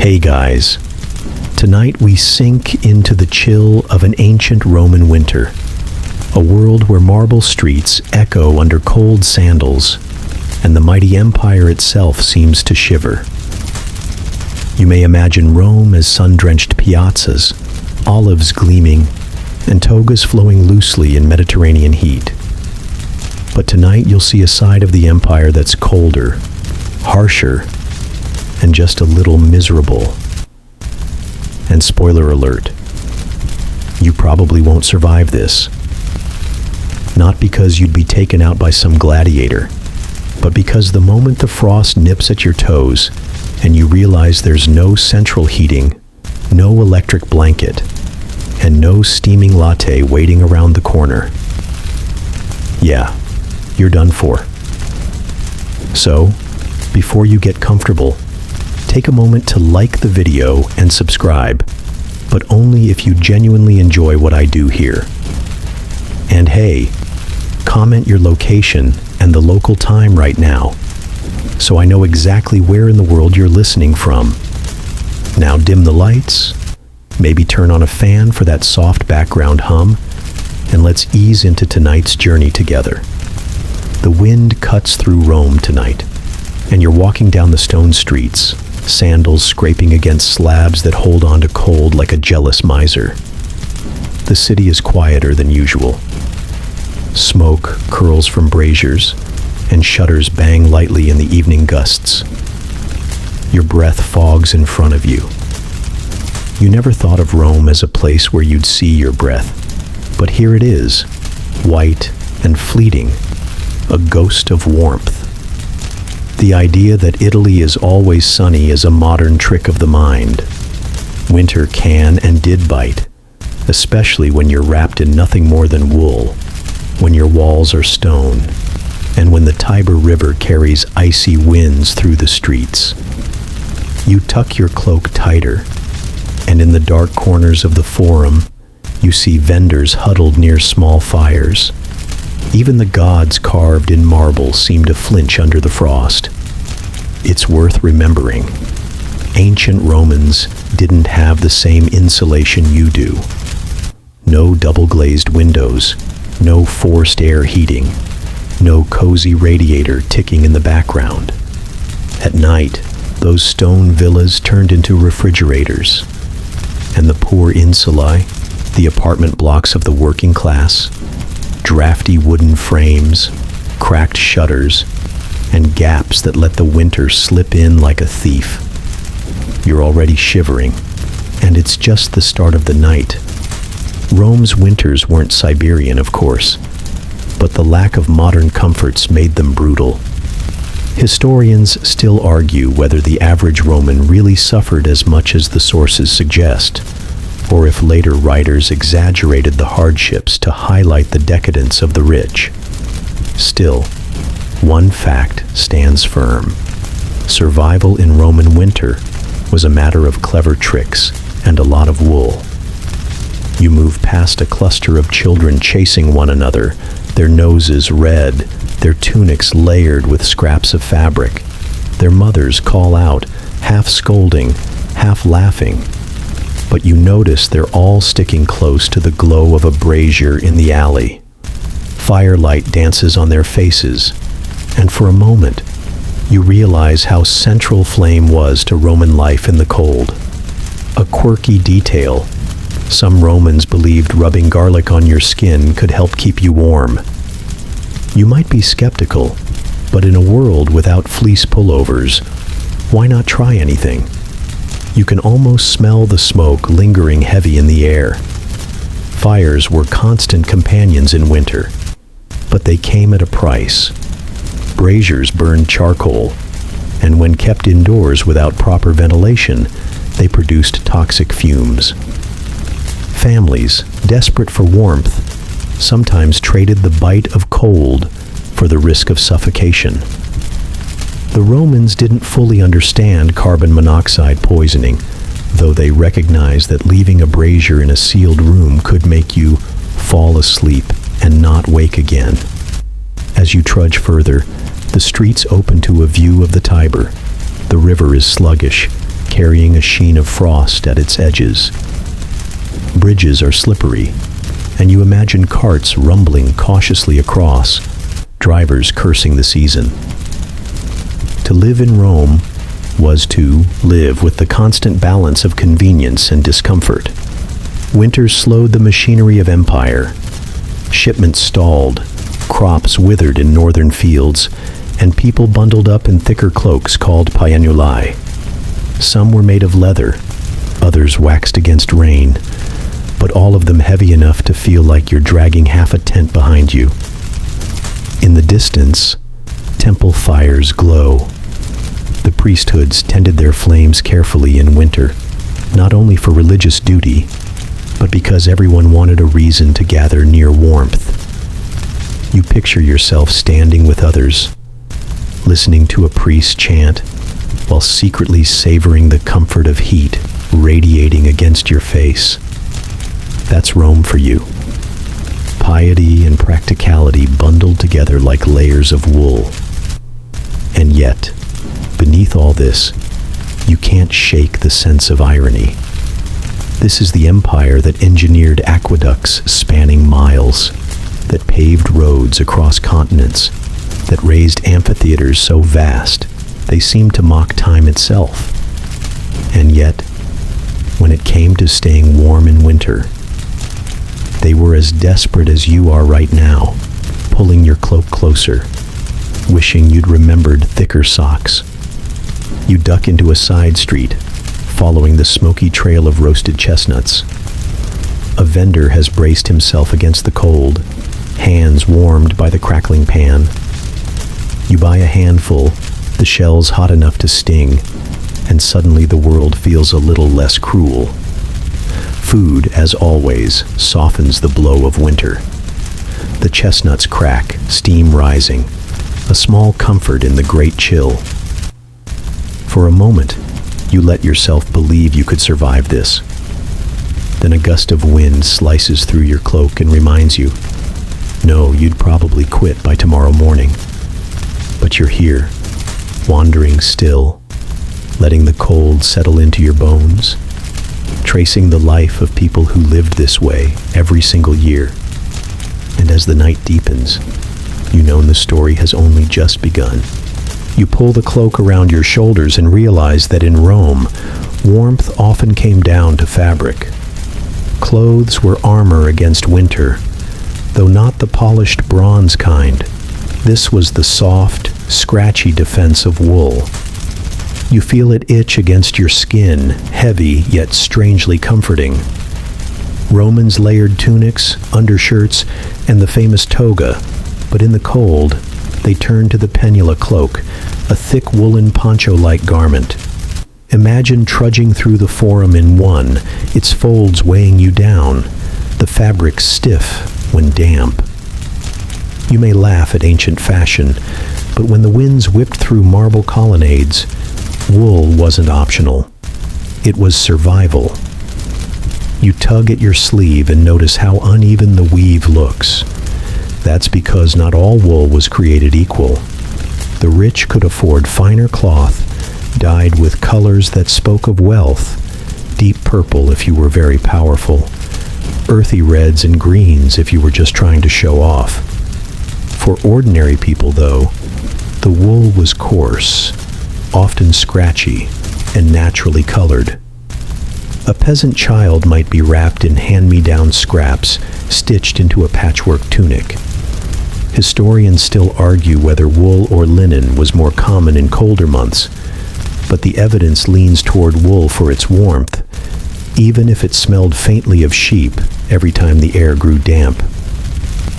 Hey guys, tonight we sink into the chill of an ancient Roman winter, a world where marble streets echo under cold sandals, and the mighty empire itself seems to shiver. You may imagine Rome as sun-drenched piazzas, olives gleaming, and togas flowing loosely in Mediterranean heat. But tonight you'll see a side of the empire that's colder, harsher, and just a little miserable. And spoiler alert, you probably won't survive this. Not because you'd be taken out by some gladiator, but because the moment the frost nips at your toes and you realize there's no central heating, no electric blanket, and no steaming latte waiting around the corner, yeah, you're done for. So, before you get comfortable, take a moment to like the video and subscribe, but only if you genuinely enjoy what I do here. And hey, comment your location and the local time right now, so I know exactly where in the world you're listening from. Now dim the lights, maybe turn on a fan for that soft background hum, and let's ease into tonight's journey together. The wind cuts through Rome tonight, and you're walking down the stone streets, sandals scraping against slabs that hold on to cold like a jealous miser. The city is quieter than usual. Smoke curls from braziers, and shutters bang lightly in the evening gusts. Your breath fogs in front of you. You never thought of Rome as a place where you'd see your breath, but here it is, white and fleeting, a ghost of warmth. The idea that Italy is always sunny is a modern trick of the mind. Winter can and did bite, especially when you're wrapped in nothing more than wool, when your walls are stone, and when the Tiber River carries icy winds through the streets. You tuck your cloak tighter, and in the dark corners of the forum, you see vendors huddled near small fires. Even the gods carved in marble seem to flinch under the frost. It's worth remembering. Ancient Romans didn't have the same insulation you do. No double-glazed windows, no forced air heating, no cozy radiator ticking in the background. At night, those stone villas turned into refrigerators, and the poor insulae, the apartment blocks of the working class, drafty wooden frames, cracked shutters, and gaps that let the winter slip in like a thief. You're already shivering, and it's just the start of the night. Rome's winters weren't Siberian, of course, but the lack of modern comforts made them brutal. Historians still argue whether the average Roman really suffered as much as the sources suggest, or if later writers exaggerated the hardships to highlight the decadence of the rich. Still, one fact stands firm. Survival in Roman winter was a matter of clever tricks and a lot of wool. You move past a cluster of children chasing one another, their noses red, their tunics layered with scraps of fabric. Their mothers call out, half scolding, half laughing. But you notice they're all sticking close to the glow of a brazier in the alley. Firelight dances on their faces, and for a moment, you realize how central flame was to Roman life in the cold. A quirky detail. Some Romans believed rubbing garlic on your skin could help keep you warm. You might be skeptical, but in a world without fleece pullovers, why not try anything? You can almost smell the smoke lingering heavy in the air. Fires were constant companions in winter, but they came at a price. Braziers burned charcoal, and when kept indoors without proper ventilation, they produced toxic fumes. Families, desperate for warmth, sometimes traded the bite of cold for the risk of suffocation. The Romans didn't fully understand carbon monoxide poisoning, though they recognized that leaving a brazier in a sealed room could make you fall asleep and not wake again. As you trudge further, the streets open to a view of the Tiber. The river is sluggish, carrying a sheen of frost at its edges. Bridges are slippery, and you imagine carts rumbling cautiously across, drivers cursing the season. To live in Rome was to live with the constant balance of convenience and discomfort. Winter slowed the machinery of empire. Shipments stalled, crops withered in northern fields, and people bundled up in thicker cloaks called paennuli. Some were made of leather, others waxed against rain, but all of them heavy enough to feel like you're dragging half a tent behind you. In the distance, temple fires glow. The priesthoods tended their flames carefully in winter, not only for religious duty, but because everyone wanted a reason to gather near warmth. You picture yourself standing with others, listening to a priest chant, while secretly savoring the comfort of heat radiating against your face. That's Rome for you. Piety and practicality bundled together like layers of wool. And yet, beneath all this, you can't shake the sense of irony. This is the empire that engineered aqueducts spanning miles, that paved roads across continents, that raised amphitheaters so vast they seemed to mock time itself. And yet, when it came to staying warm in winter, they were as desperate as you are right now, pulling your cloak closer, wishing you'd remembered thicker socks. You duck into a side street, following the smoky trail of roasted chestnuts. A vendor has braced himself against the cold, hands warmed by the crackling pan. You buy a handful, the shells hot enough to sting, and suddenly the world feels a little less cruel. Food, as always, softens the blow of winter. The chestnuts crack, steam rising, a small comfort in the great chill. For a moment, you let yourself believe you could survive this. Then a gust of wind slices through your cloak and reminds you, no, you'd probably quit by tomorrow morning. But you're here, wandering still, letting the cold settle into your bones, tracing the life of people who lived this way every single year. And as the night deepens, you know the story has only just begun. You pull the cloak around your shoulders and realize that in Rome, warmth often came down to fabric. Clothes were armor against winter, though not the polished bronze kind. This was the soft, scratchy defense of wool. You feel it itch against your skin, heavy yet strangely comforting. Romans layered tunics, undershirts, and the famous toga, but in the cold, they turned to the pennula cloak, a thick woolen poncho-like garment. Imagine trudging through the Forum in one, its folds weighing you down, the fabric stiff when damp. You may laugh at ancient fashion, but when the winds whipped through marble colonnades, wool wasn't optional. It was survival. You tug at your sleeve and notice how uneven the weave looks. That's because not all wool was created equal. The rich could afford finer cloth, dyed with colors that spoke of wealth, deep purple if you were very powerful, earthy reds and greens if you were just trying to show off. For ordinary people, though, the wool was coarse, often scratchy, and naturally colored. A peasant child might be wrapped in hand-me-down scraps, stitched into a patchwork tunic. Historians still argue whether wool or linen was more common in colder months, but the evidence leans toward wool for its warmth, even if it smelled faintly of sheep every time the air grew damp.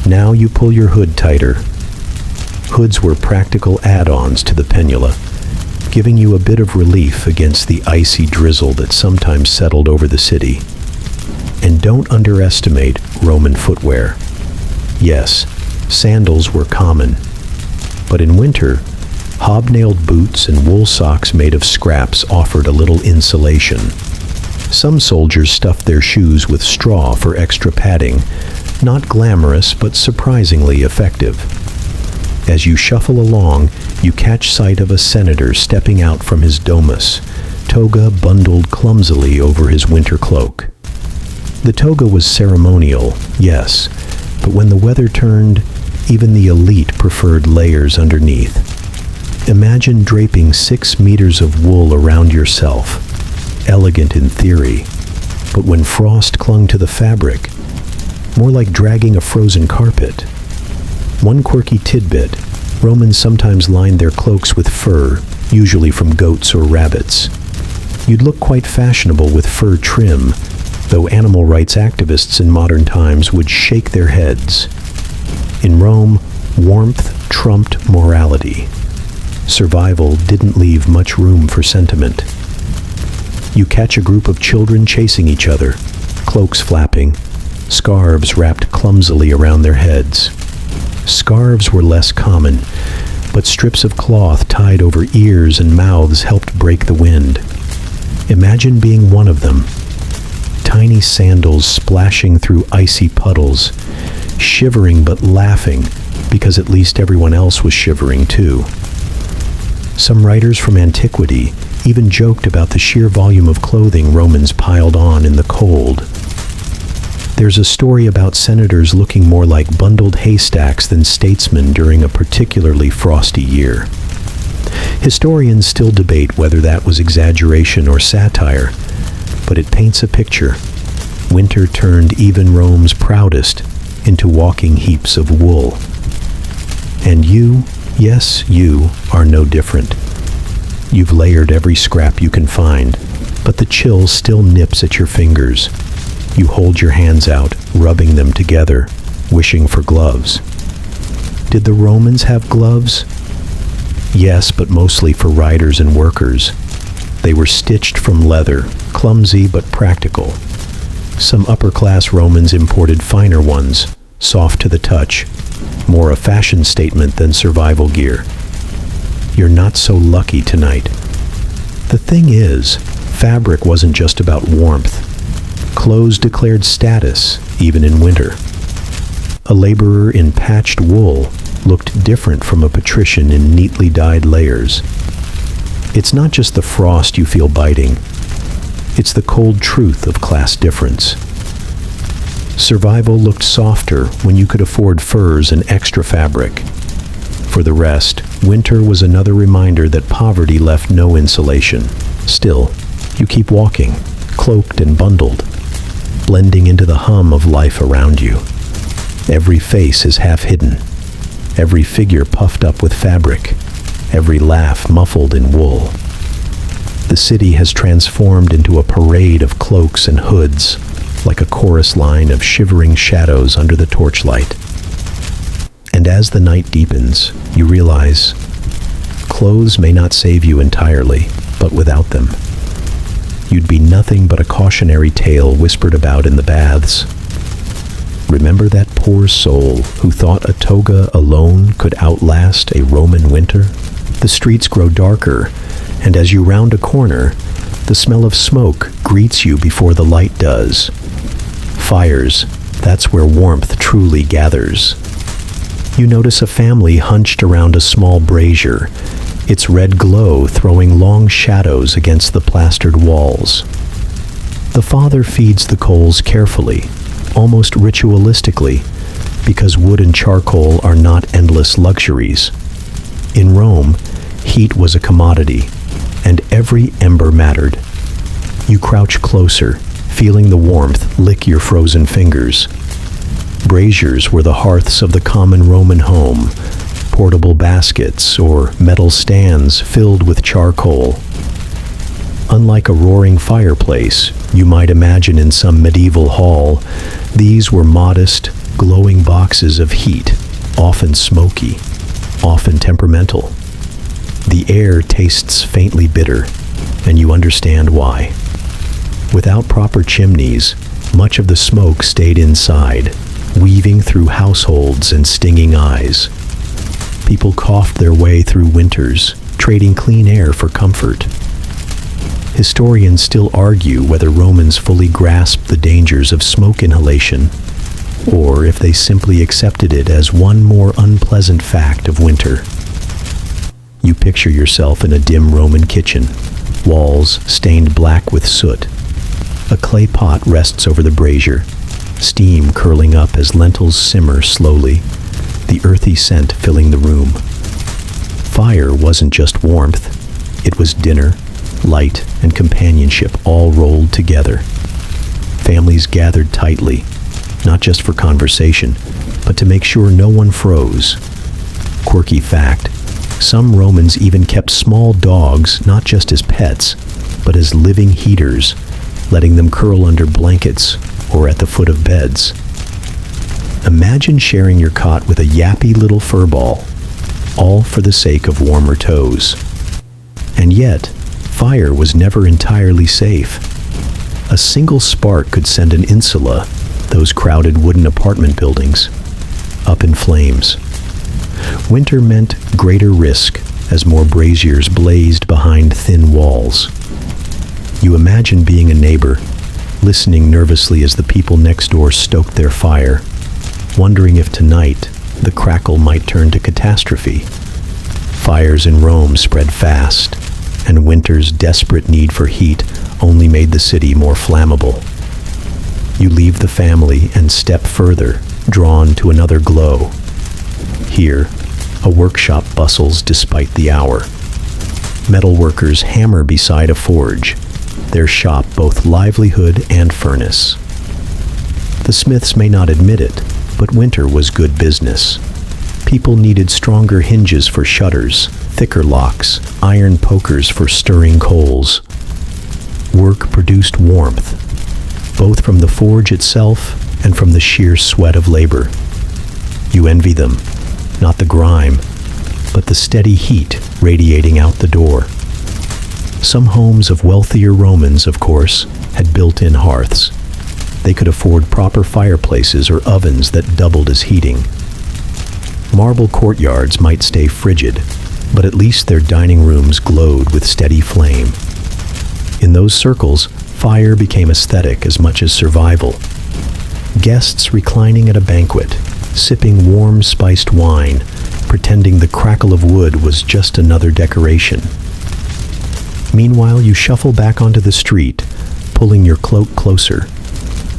Now you pull your hood tighter. Hoods were practical add-ons to the pennula, giving you a bit of relief against the icy drizzle that sometimes settled over the city. And don't underestimate Roman footwear. Yes, sandals were common, but in winter, hobnailed boots and wool socks made of scraps offered a little insulation. Some soldiers stuffed their shoes with straw for extra padding, not glamorous but surprisingly effective. As you shuffle along, you catch sight of a senator stepping out from his domus, toga bundled clumsily over his winter cloak. The toga was ceremonial, yes, but when the weather turned, even the elite preferred layers underneath. Imagine draping 6 meters of wool around yourself, elegant in theory, but when frost clung to the fabric, more like dragging a frozen carpet. One quirky tidbit: Romans sometimes lined their cloaks with fur, usually from goats or rabbits. You'd look quite fashionable with fur trim, though animal rights activists in modern times would shake their heads. In Rome, warmth trumped morality. Survival didn't leave much room for sentiment. You catch a group of children chasing each other, cloaks flapping, scarves wrapped clumsily around their heads. Scarves were less common, but strips of cloth tied over ears and mouths helped break the wind. Imagine being one of them. Tiny sandals splashing through icy puddles, shivering but laughing because at least everyone else was shivering too. Some writers from antiquity even joked about the sheer volume of clothing Romans piled on in the cold. There's a story about senators looking more like bundled haystacks than statesmen during a particularly frosty year. Historians still debate whether that was exaggeration or satire, but it paints a picture. Winter turned even Rome's proudest into walking heaps of wool. And you, yes, you, are no different. You've layered every scrap you can find, but the chill still nips at your fingers. You hold your hands out, rubbing them together, wishing for gloves. Did the Romans have gloves? Yes, but mostly for riders and workers. They were stitched from leather, clumsy but practical. Some upper-class Romans imported finer ones, soft to the touch, more a fashion statement than survival gear. You're not so lucky tonight. The thing is, fabric wasn't just about warmth. Clothes declared status, even in winter. A laborer in patched wool looked different from a patrician in neatly dyed layers. It's not just the frost you feel biting. It's the cold truth of class difference. Survival looked softer when you could afford furs and extra fabric. For the rest, winter was another reminder that poverty left no insulation. Still, you keep walking, cloaked and bundled, blending into the hum of life around you. Every face is half hidden, every figure puffed up with fabric, every laugh muffled in wool. The city has transformed into a parade of cloaks and hoods, like a chorus line of shivering shadows under the torchlight. And as the night deepens, you realize clothes may not save you entirely, but without them, you'd be nothing but a cautionary tale whispered about in the baths. Remember that poor soul who thought a toga alone could outlast a Roman winter? The streets grow darker, and as you round a corner, the smell of smoke greets you before the light does. Fires, that's where warmth truly gathers. You notice a family hunched around a small brazier, its red glow throwing long shadows against the plastered walls. The father feeds the coals carefully, almost ritualistically, because wood and charcoal are not endless luxuries. In Rome, heat was a commodity, and every ember mattered. You crouch closer, feeling the warmth lick your frozen fingers. Braziers were the hearths of the common Roman home, portable baskets or metal stands filled with charcoal. Unlike a roaring fireplace you might imagine in some medieval hall, these were modest, glowing boxes of heat, often smoky, often temperamental. The air tastes faintly bitter, and you understand why. Without proper chimneys, much of the smoke stayed inside, weaving through households and stinging eyes. People coughed their way through winters, trading clean air for comfort. Historians still argue whether Romans fully grasped the dangers of smoke inhalation, or if they simply accepted it as one more unpleasant fact of winter. You picture yourself in a dim Roman kitchen, walls stained black with soot. A clay pot rests over the brazier, steam curling up as lentils simmer slowly, the earthy scent filling the room. Fire wasn't just warmth, it was dinner, light, and companionship all rolled together. Families gathered tightly, not just for conversation, but to make sure no one froze. Quirky fact, some Romans even kept small dogs not just as pets, but as living heaters, letting them curl under blankets or at the foot of beds. Imagine sharing your cot with a yappy little furball, all for the sake of warmer toes. And yet, fire was never entirely safe. A single spark could send an insula, those crowded wooden apartment buildings, up in flames. Winter meant greater risk as more braziers blazed behind thin walls. You imagine being a neighbor, listening nervously as the people next door stoked their fire, wondering if tonight the crackle might turn to catastrophe. Fires in Rome spread fast, and winter's desperate need for heat only made the city more flammable. You leave the family and step further, drawn to another glow. Here, a workshop bustles despite the hour. Metal workers hammer beside a forge, their shop both livelihood and furnace. The smiths may not admit it, but winter was good business. People needed stronger hinges for shutters, thicker locks, iron pokers for stirring coals. Work produced warmth, both from the forge itself and from the sheer sweat of labor. You envy them, not the grime, but the steady heat radiating out the door. Some homes of wealthier Romans, of course, had built-in hearths. They could afford proper fireplaces or ovens that doubled as heating. Marble courtyards might stay frigid, but at least their dining rooms glowed with steady flame. In those circles, fire became aesthetic as much as survival. Guests reclining at a banquet, sipping warm spiced wine, pretending the crackle of wood was just another decoration. Meanwhile, you shuffle back onto the street, pulling your cloak closer,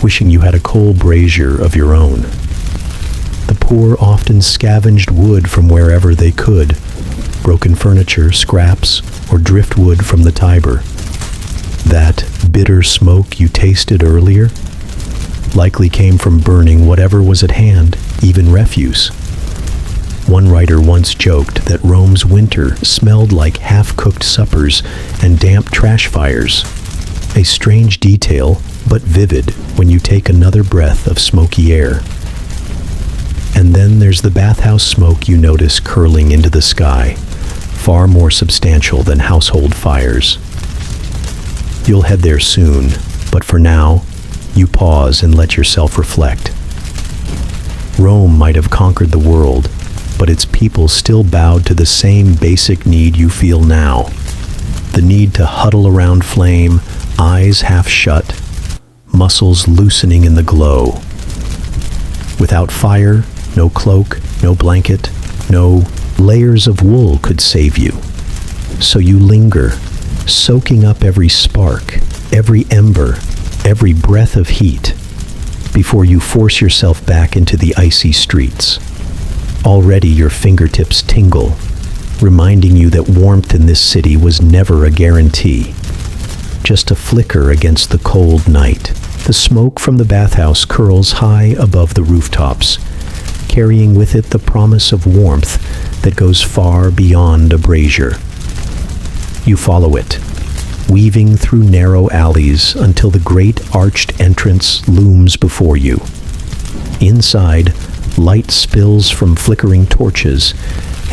wishing you had a coal brazier of your own. The poor often scavenged wood from wherever they could, broken furniture, scraps, or driftwood from the Tiber. That bitter smoke you tasted earlier likely came from burning whatever was at hand, even refuse. One writer once joked that Rome's winter smelled like half-cooked suppers and damp trash fires. A strange detail, but vivid when you take another breath of smoky air. And then there's the bathhouse smoke you notice curling into the sky, far more substantial than household fires. You'll head there soon, but for now, you pause and let yourself reflect. Rome might have conquered the world, but its people still bowed to the same basic need you feel now. The need to huddle around flame, eyes half shut, muscles loosening in the glow. Without fire, no cloak, no blanket, no layers of wool could save you. So you linger, soaking up every spark, every ember, every breath of heat, before you force yourself back into the icy streets. Already your fingertips tingle, reminding you that warmth in this city was never a guarantee, just a flicker against the cold night. The smoke from the bathhouse curls high above the rooftops, carrying with it the promise of warmth that goes far beyond a brazier. You follow it, weaving through narrow alleys until the great arched entrance looms before you. Inside, light spills from flickering torches,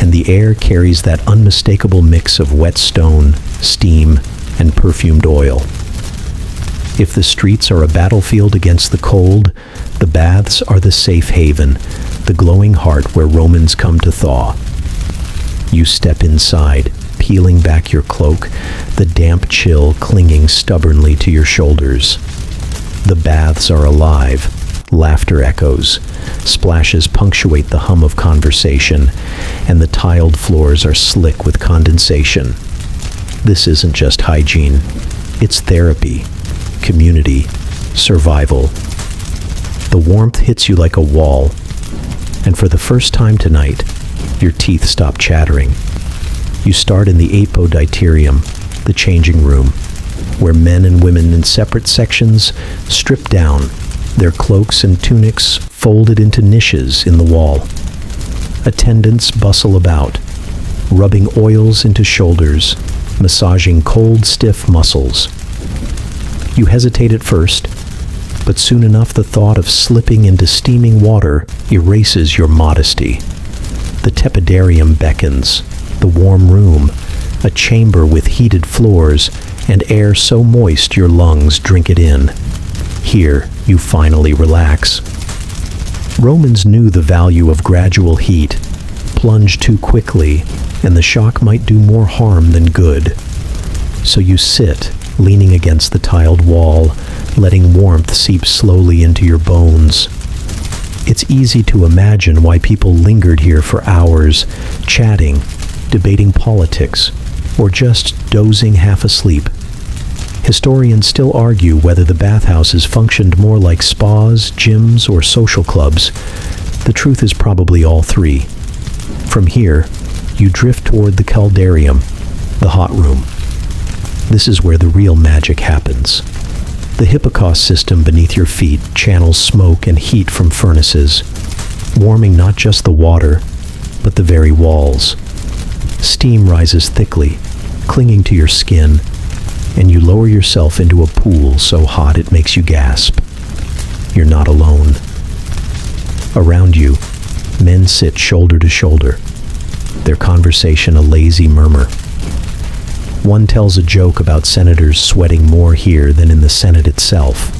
and the air carries that unmistakable mix of wet stone, steam, and perfumed oil. If the streets are a battlefield against the cold, the baths are the safe haven, the glowing heart where Romans come to thaw. You step inside, peeling back your cloak, the damp chill clinging stubbornly to your shoulders. The baths are alive. Laughter echoes, splashes punctuate the hum of conversation, and the tiled floors are slick with condensation. This isn't just hygiene. It's therapy, community, survival. The warmth hits you like a wall, and for the first time tonight, your teeth stop chattering. You start in the apoditarium, the changing room, where men and women in separate sections strip down, their cloaks and tunics folded into niches in the wall. Attendants bustle about, rubbing oils into shoulders, massaging cold, stiff muscles. You hesitate at first, but soon enough the thought of slipping into steaming water erases your modesty. The tepidarium beckons, the warm room, a chamber with heated floors and air so moist your lungs drink it in. Here, you finally relax. Romans knew the value of gradual heat. Plunge too quickly, and the shock might do more harm than good. So you sit, leaning against the tiled wall, letting warmth seep slowly into your bones. It's easy to imagine why people lingered here for hours, chatting, debating politics, or just dozing half asleep. Historians still argue whether the bathhouses functioned more like spas, gyms, or social clubs. The truth is probably all three. From here, you drift toward the caldarium, the hot room. This is where the real magic happens. The Hipparcos system beneath your feet channels smoke and heat from furnaces, warming not just the water, but the very walls. Steam rises thickly, clinging to your skin, and you lower yourself into a pool so hot it makes you gasp. You're not alone. Around you, men sit shoulder to shoulder, their conversation a lazy murmur. One tells a joke about senators sweating more here than in the Senate itself.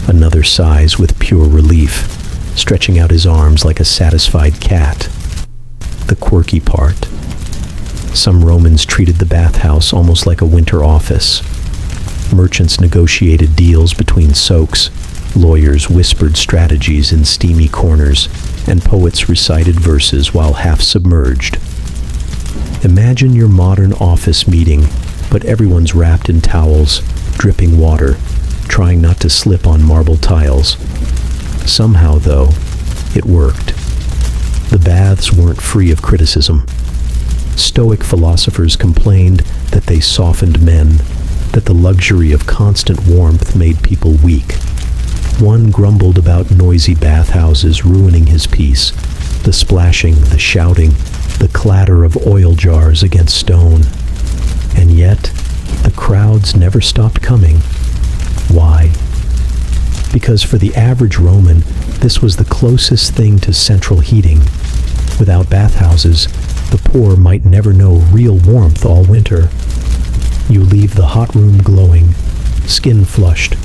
Another sighs with pure relief, stretching out his arms like a satisfied cat. The quirky part. Some Romans treated the bathhouse almost like a winter office. Merchants negotiated deals between soaks, lawyers whispered strategies in steamy corners, and poets recited verses while half submerged. Imagine your modern office meeting, but everyone's wrapped in towels, dripping water, trying not to slip on marble tiles. Somehow, though, it worked. The baths weren't free of criticism. Stoic philosophers complained that they softened men, that the luxury of constant warmth made people weak. One grumbled about noisy bathhouses ruining his peace, the splashing, the shouting, the clatter of oil jars against stone. And yet, the crowds never stopped coming. Why? Because for the average Roman, this was the closest thing to central heating. Without bathhouses, the poor might never know real warmth all winter. You leave the hot room glowing, skin flushed,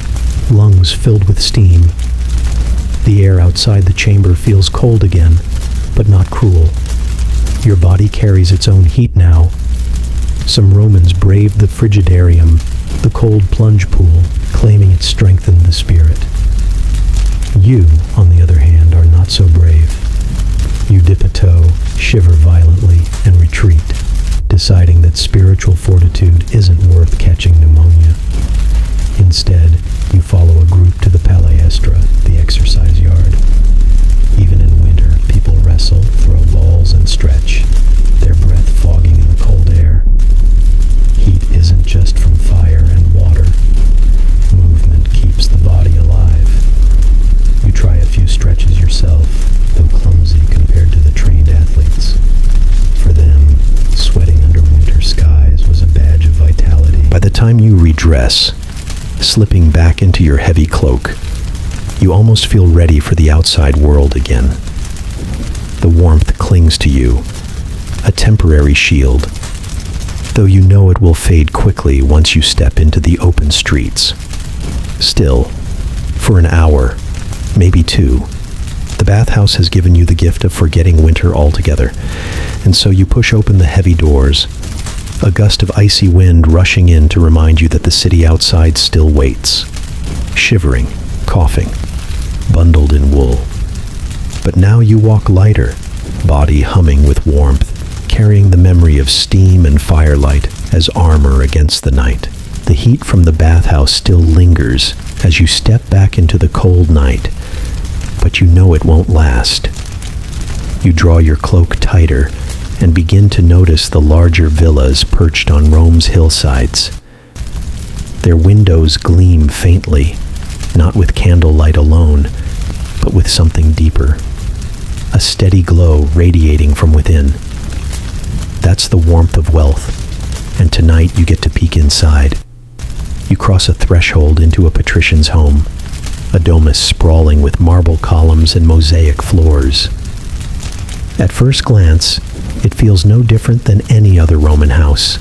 lungs filled with steam. The air outside the chamber feels cold again, but not cruel. Your body carries its own heat now. Some Romans braved the frigidarium, the cold plunge pool, claiming it strengthened the spirit. You, on the other hand, are not so brave. You dip a toe, shiver violently, and retreat, deciding that spiritual fortitude isn't worth catching pneumonia. Instead, you follow a group to the palestra, the exercise yard. Even in winter, people wrestle, throw balls, and stretch, their breath fogging in the cold air. Heat isn't just from fire and water. Movement keeps the body alive. You try a few stretches yourself, though clumsy compared to the trained athletes. For them, sweating under winter skies was a badge of vitality. By the time you redress, slipping back into your heavy cloak, you almost feel ready for the outside world again. The warmth clings to you, a temporary shield, though you know it will fade quickly once you step into the open streets. Still, for an hour, maybe two, the bathhouse has given you the gift of forgetting winter altogether, and so you push open the heavy doors, a gust of icy wind rushing in to remind you that the city outside still waits, shivering, coughing, bundled in wool. But now you walk lighter, body humming with warmth, carrying the memory of steam and firelight. as armor against the night. The heat from the bathhouse still lingers as you step back into the cold night, but you know it won't last. You draw your cloak tighter and begin to notice the larger villas perched on Rome's hillsides. Their windows gleam faintly, not with candlelight alone, but with something deeper. A steady glow radiating from within. That's the warmth of wealth, and tonight you get to peek inside. You cross a threshold into a patrician's home, a domus sprawling with marble columns and mosaic floors. At first glance, it feels no different than any other Roman house,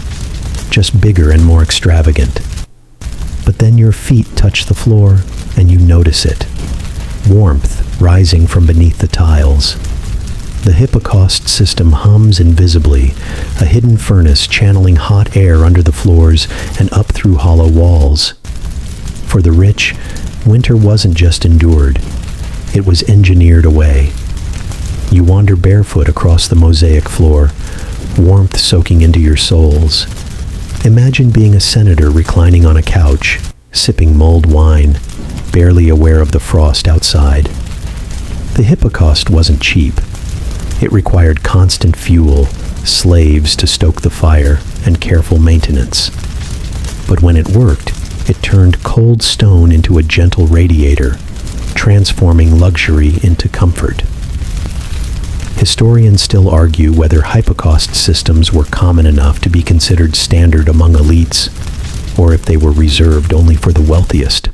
just bigger and more extravagant. But then your feet touch the floor, and you notice it. Warmth rising from beneath the tiles. The hypocaust system hums invisibly, a hidden furnace channeling hot air under the floors and up through hollow walls. For the rich, winter wasn't just endured, it was engineered away. You wander barefoot across the mosaic floor, warmth soaking into your soles. Imagine being a senator reclining on a couch, sipping mulled wine, barely aware of the frost outside. The hypocaust wasn't cheap. It required constant fuel, slaves to stoke the fire, and careful maintenance. But when it worked, it turned cold stone into a gentle radiator, transforming luxury into comfort. Historians still argue whether hypocaust systems were common enough to be considered standard among elites, or if they were reserved only for the wealthiest.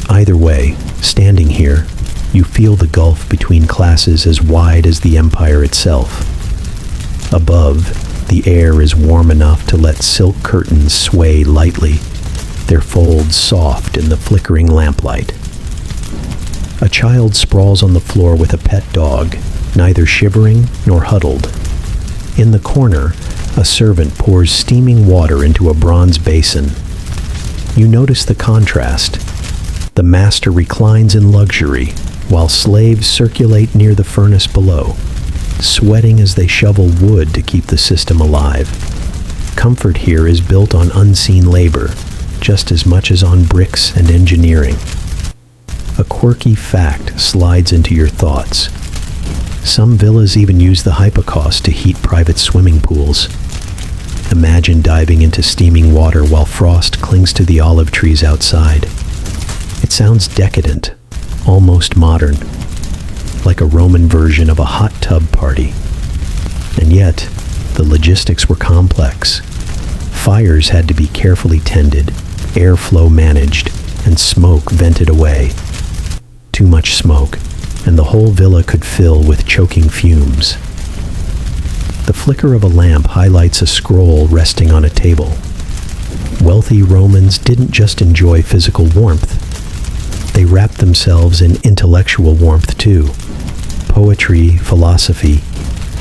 Either way, standing here, you feel the gulf between classes as wide as the empire itself. Above, the air is warm enough to let silk curtains sway lightly, their folds soft in the flickering lamplight. A child sprawls on the floor with a pet dog, neither shivering nor huddled. In the corner, a servant pours steaming water into a bronze basin. You notice the contrast. The master reclines in luxury, while slaves circulate near the furnace below, sweating as they shovel wood to keep the system alive. Comfort here is built on unseen labor, just as much as on bricks and engineering. A quirky fact slides into your thoughts. Some villas even use the hypocaust to heat private swimming pools. Imagine diving into steaming water while frost clings to the olive trees outside. It sounds decadent, almost modern, like a Roman version of a hot tub party. And yet, the logistics were complex. Fires had to be carefully tended, airflow managed, and smoke vented away. Too much smoke, and the whole villa could fill with choking fumes. The flicker of a lamp highlights a scroll resting on a table. Wealthy Romans didn't just enjoy physical warmth. They wrapped themselves in intellectual warmth too. Poetry, philosophy,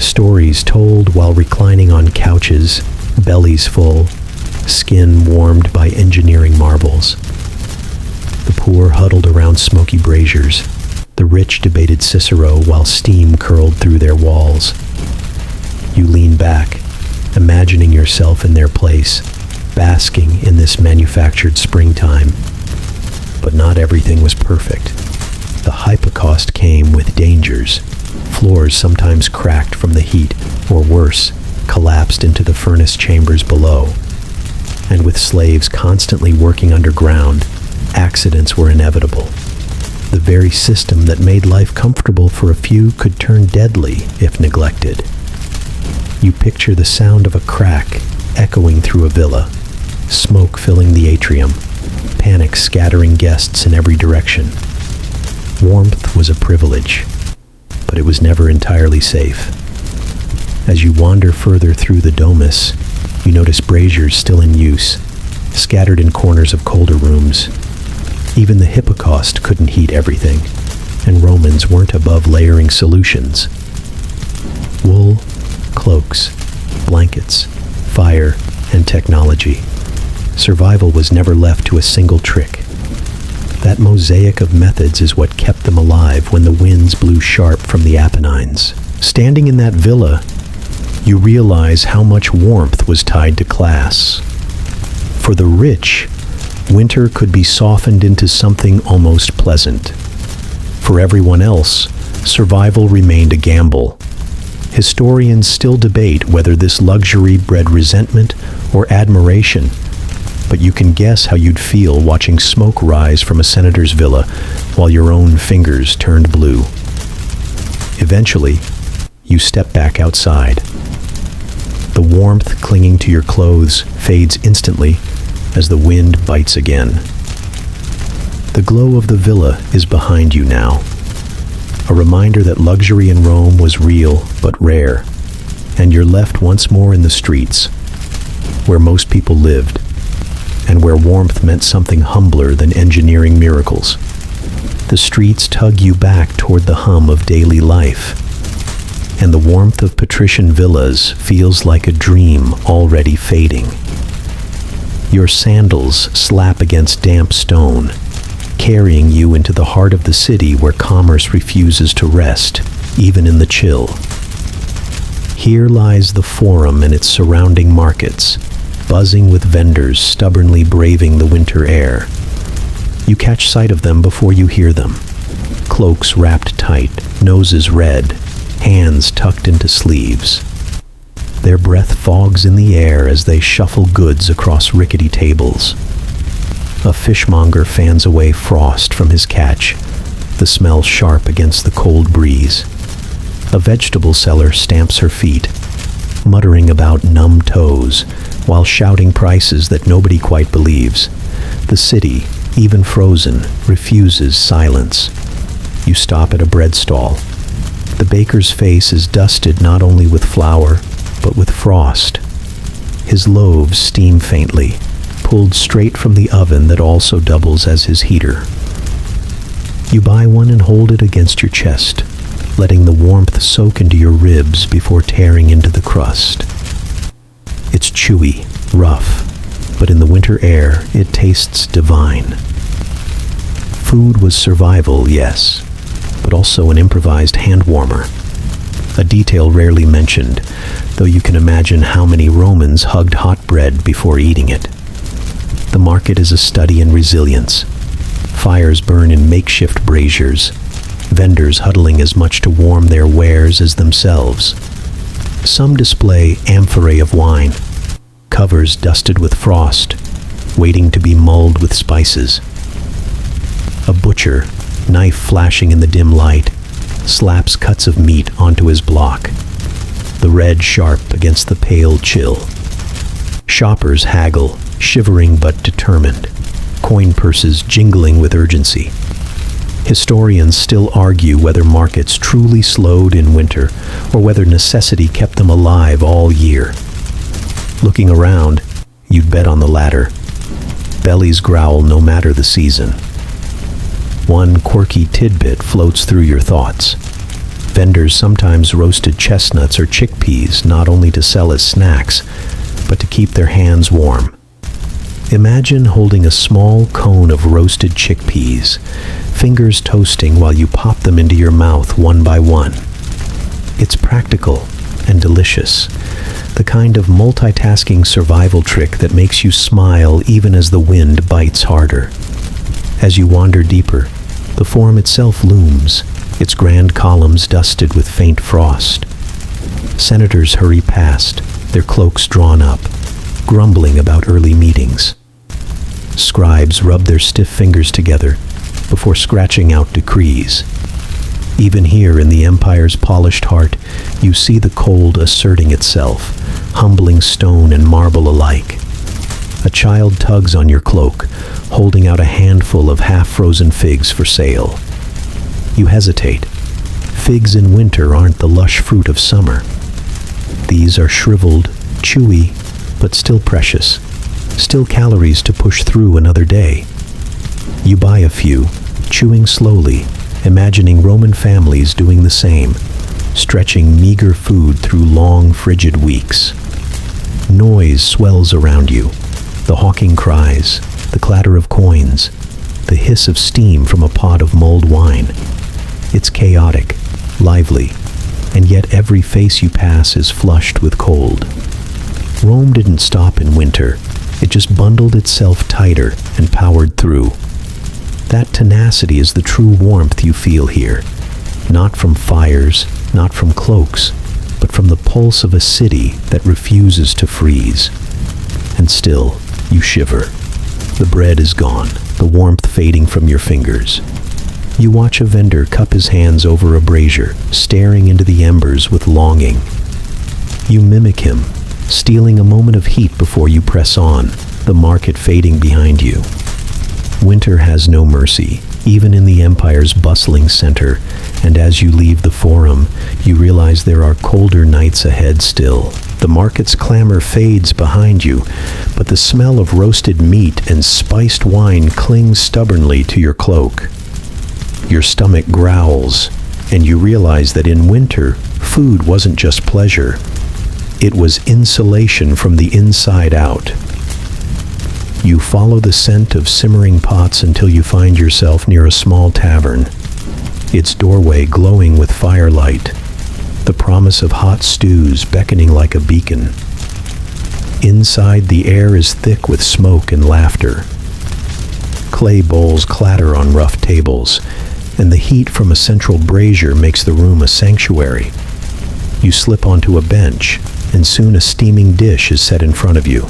stories told while reclining on couches, bellies full, skin warmed by engineering marvels. The poor huddled around smoky braziers. The rich debated Cicero while steam curled through their walls. You lean back, imagining yourself in their place, basking in this manufactured springtime. But not everything was perfect. The hypocaust came with dangers. Floors sometimes cracked from the heat, or worse, collapsed into the furnace chambers below. And with slaves constantly working underground, accidents were inevitable. The very system that made life comfortable for a few could turn deadly if neglected. You picture the sound of a crack echoing through a villa, smoke filling the atrium, panic scattering guests in every direction. Warmth was a privilege, but it was never entirely safe. As you wander further through the domus, you notice braziers still in use, scattered in corners of colder rooms. Even the hypocaust couldn't heat everything, and Romans weren't above layering solutions. Wool, cloaks, blankets, fire, and technology. Survival was never left to a single trick. That mosaic of methods is what kept them alive when the winds blew sharp from the Apennines. Standing in that villa, You realize how much warmth was tied to class. For the rich, winter could be softened into something almost pleasant. For everyone else, survival remained a gamble. Historians still debate whether this luxury bred resentment or admiration, but you can guess how you'd feel watching smoke rise from a senator's villa while your own fingers turned blue. Eventually, you step back outside. The warmth clinging to your clothes fades instantly as the wind bites again. The glow of the villa is behind you now, a reminder that luxury in Rome was real but rare, and you're left once more in the streets, where most people lived, and where warmth meant something humbler than engineering miracles. The streets tug you back toward the hum of daily life, and the warmth of patrician villas feels like a dream already fading. Your sandals slap against damp stone, carrying you into the heart of the city where commerce refuses to rest, even in the chill. Here lies the Forum and its surrounding markets, buzzing with vendors stubbornly braving the winter air. You catch sight of them before you hear them. Cloaks wrapped tight, noses red, hands tucked into sleeves. Their breath fogs in the air as they shuffle goods across rickety tables. A fishmonger fans away frost from his catch, the smell sharp against the cold breeze. A vegetable seller stamps her feet, muttering about numb toes, while shouting prices that nobody quite believes. The city, even frozen, refuses silence. You stop at a bread stall. The baker's face is dusted not only with flour, but with frost. His loaves steam faintly, pulled straight from the oven that also doubles as his heater. You buy one and hold it against your chest, letting the warmth soak into your ribs before tearing into the crust. It's chewy, rough, but in the winter air, it tastes divine. Food was survival, yes, but also an improvised hand warmer. A detail rarely mentioned, though you can imagine how many Romans hugged hot bread before eating it. The market is a study in resilience. Fires burn in makeshift braziers, vendors huddling as much to warm their wares as themselves. Some display amphorae of wine, covers dusted with frost, waiting to be mulled with spices. A butcher, knife flashing in the dim light, slaps cuts of meat onto his block, the red sharp against the pale chill. Shoppers haggle, shivering but determined, coin purses jingling with urgency. Historians still argue whether markets truly slowed in winter or whether necessity kept them alive all year. Looking around, you'd bet on the latter. Bellies growl no matter the season. One quirky tidbit floats through your thoughts. Vendors sometimes roasted chestnuts or chickpeas not only to sell as snacks, but to keep their hands warm. Imagine holding a small cone of roasted chickpeas, fingers toasting while you pop them into your mouth one by one. It's practical and delicious, the kind of multitasking survival trick that makes you smile even as the wind bites harder. As you wander deeper, the Forum itself looms, its grand columns dusted with faint frost. Senators hurry past, their cloaks drawn up, grumbling about early meetings. Scribes rub their stiff fingers together before scratching out decrees. Even here in the empire's polished heart, you see the cold asserting itself, humbling stone and marble alike. A child tugs on your cloak, holding out a handful of half-frozen figs for sale. You hesitate. Figs in winter aren't the lush fruit of summer. These are shriveled, chewy, but still precious. Still calories to push through another day. You buy a few, chewing slowly, imagining Roman families doing the same, stretching meager food through long, frigid weeks. Noise swells around you. The hawking cries, the clatter of coins, the hiss of steam from a pot of mulled wine. It's chaotic, lively, and yet every face you pass is flushed with cold. Rome didn't stop in winter. It just bundled itself tighter and powered through. That tenacity is the true warmth you feel here. Not from fires, not from cloaks, but from the pulse of a city that refuses to freeze. And still, you shiver. The bread is gone, the warmth fading from your fingers. You watch a vendor cup his hands over a brazier, staring into the embers with longing. You mimic him, stealing a moment of heat before you press on, the market fading behind you. Winter has no mercy, even in the empire's bustling center, and as you leave the forum, you realize there are colder nights ahead still. The market's clamor fades behind you, but the smell of roasted meat and spiced wine clings stubbornly to your cloak. Your stomach growls, and you realize that in winter, food wasn't just pleasure. It was insulation from the inside out. You follow the scent of simmering pots until you find yourself near a small tavern, its doorway glowing with firelight, the promise of hot stews beckoning like a beacon. Inside, the air is thick with smoke and laughter. Clay bowls clatter on rough tables, and the heat from a central brazier makes the room a sanctuary. You slip onto a bench, and soon a steaming dish is set in front of you.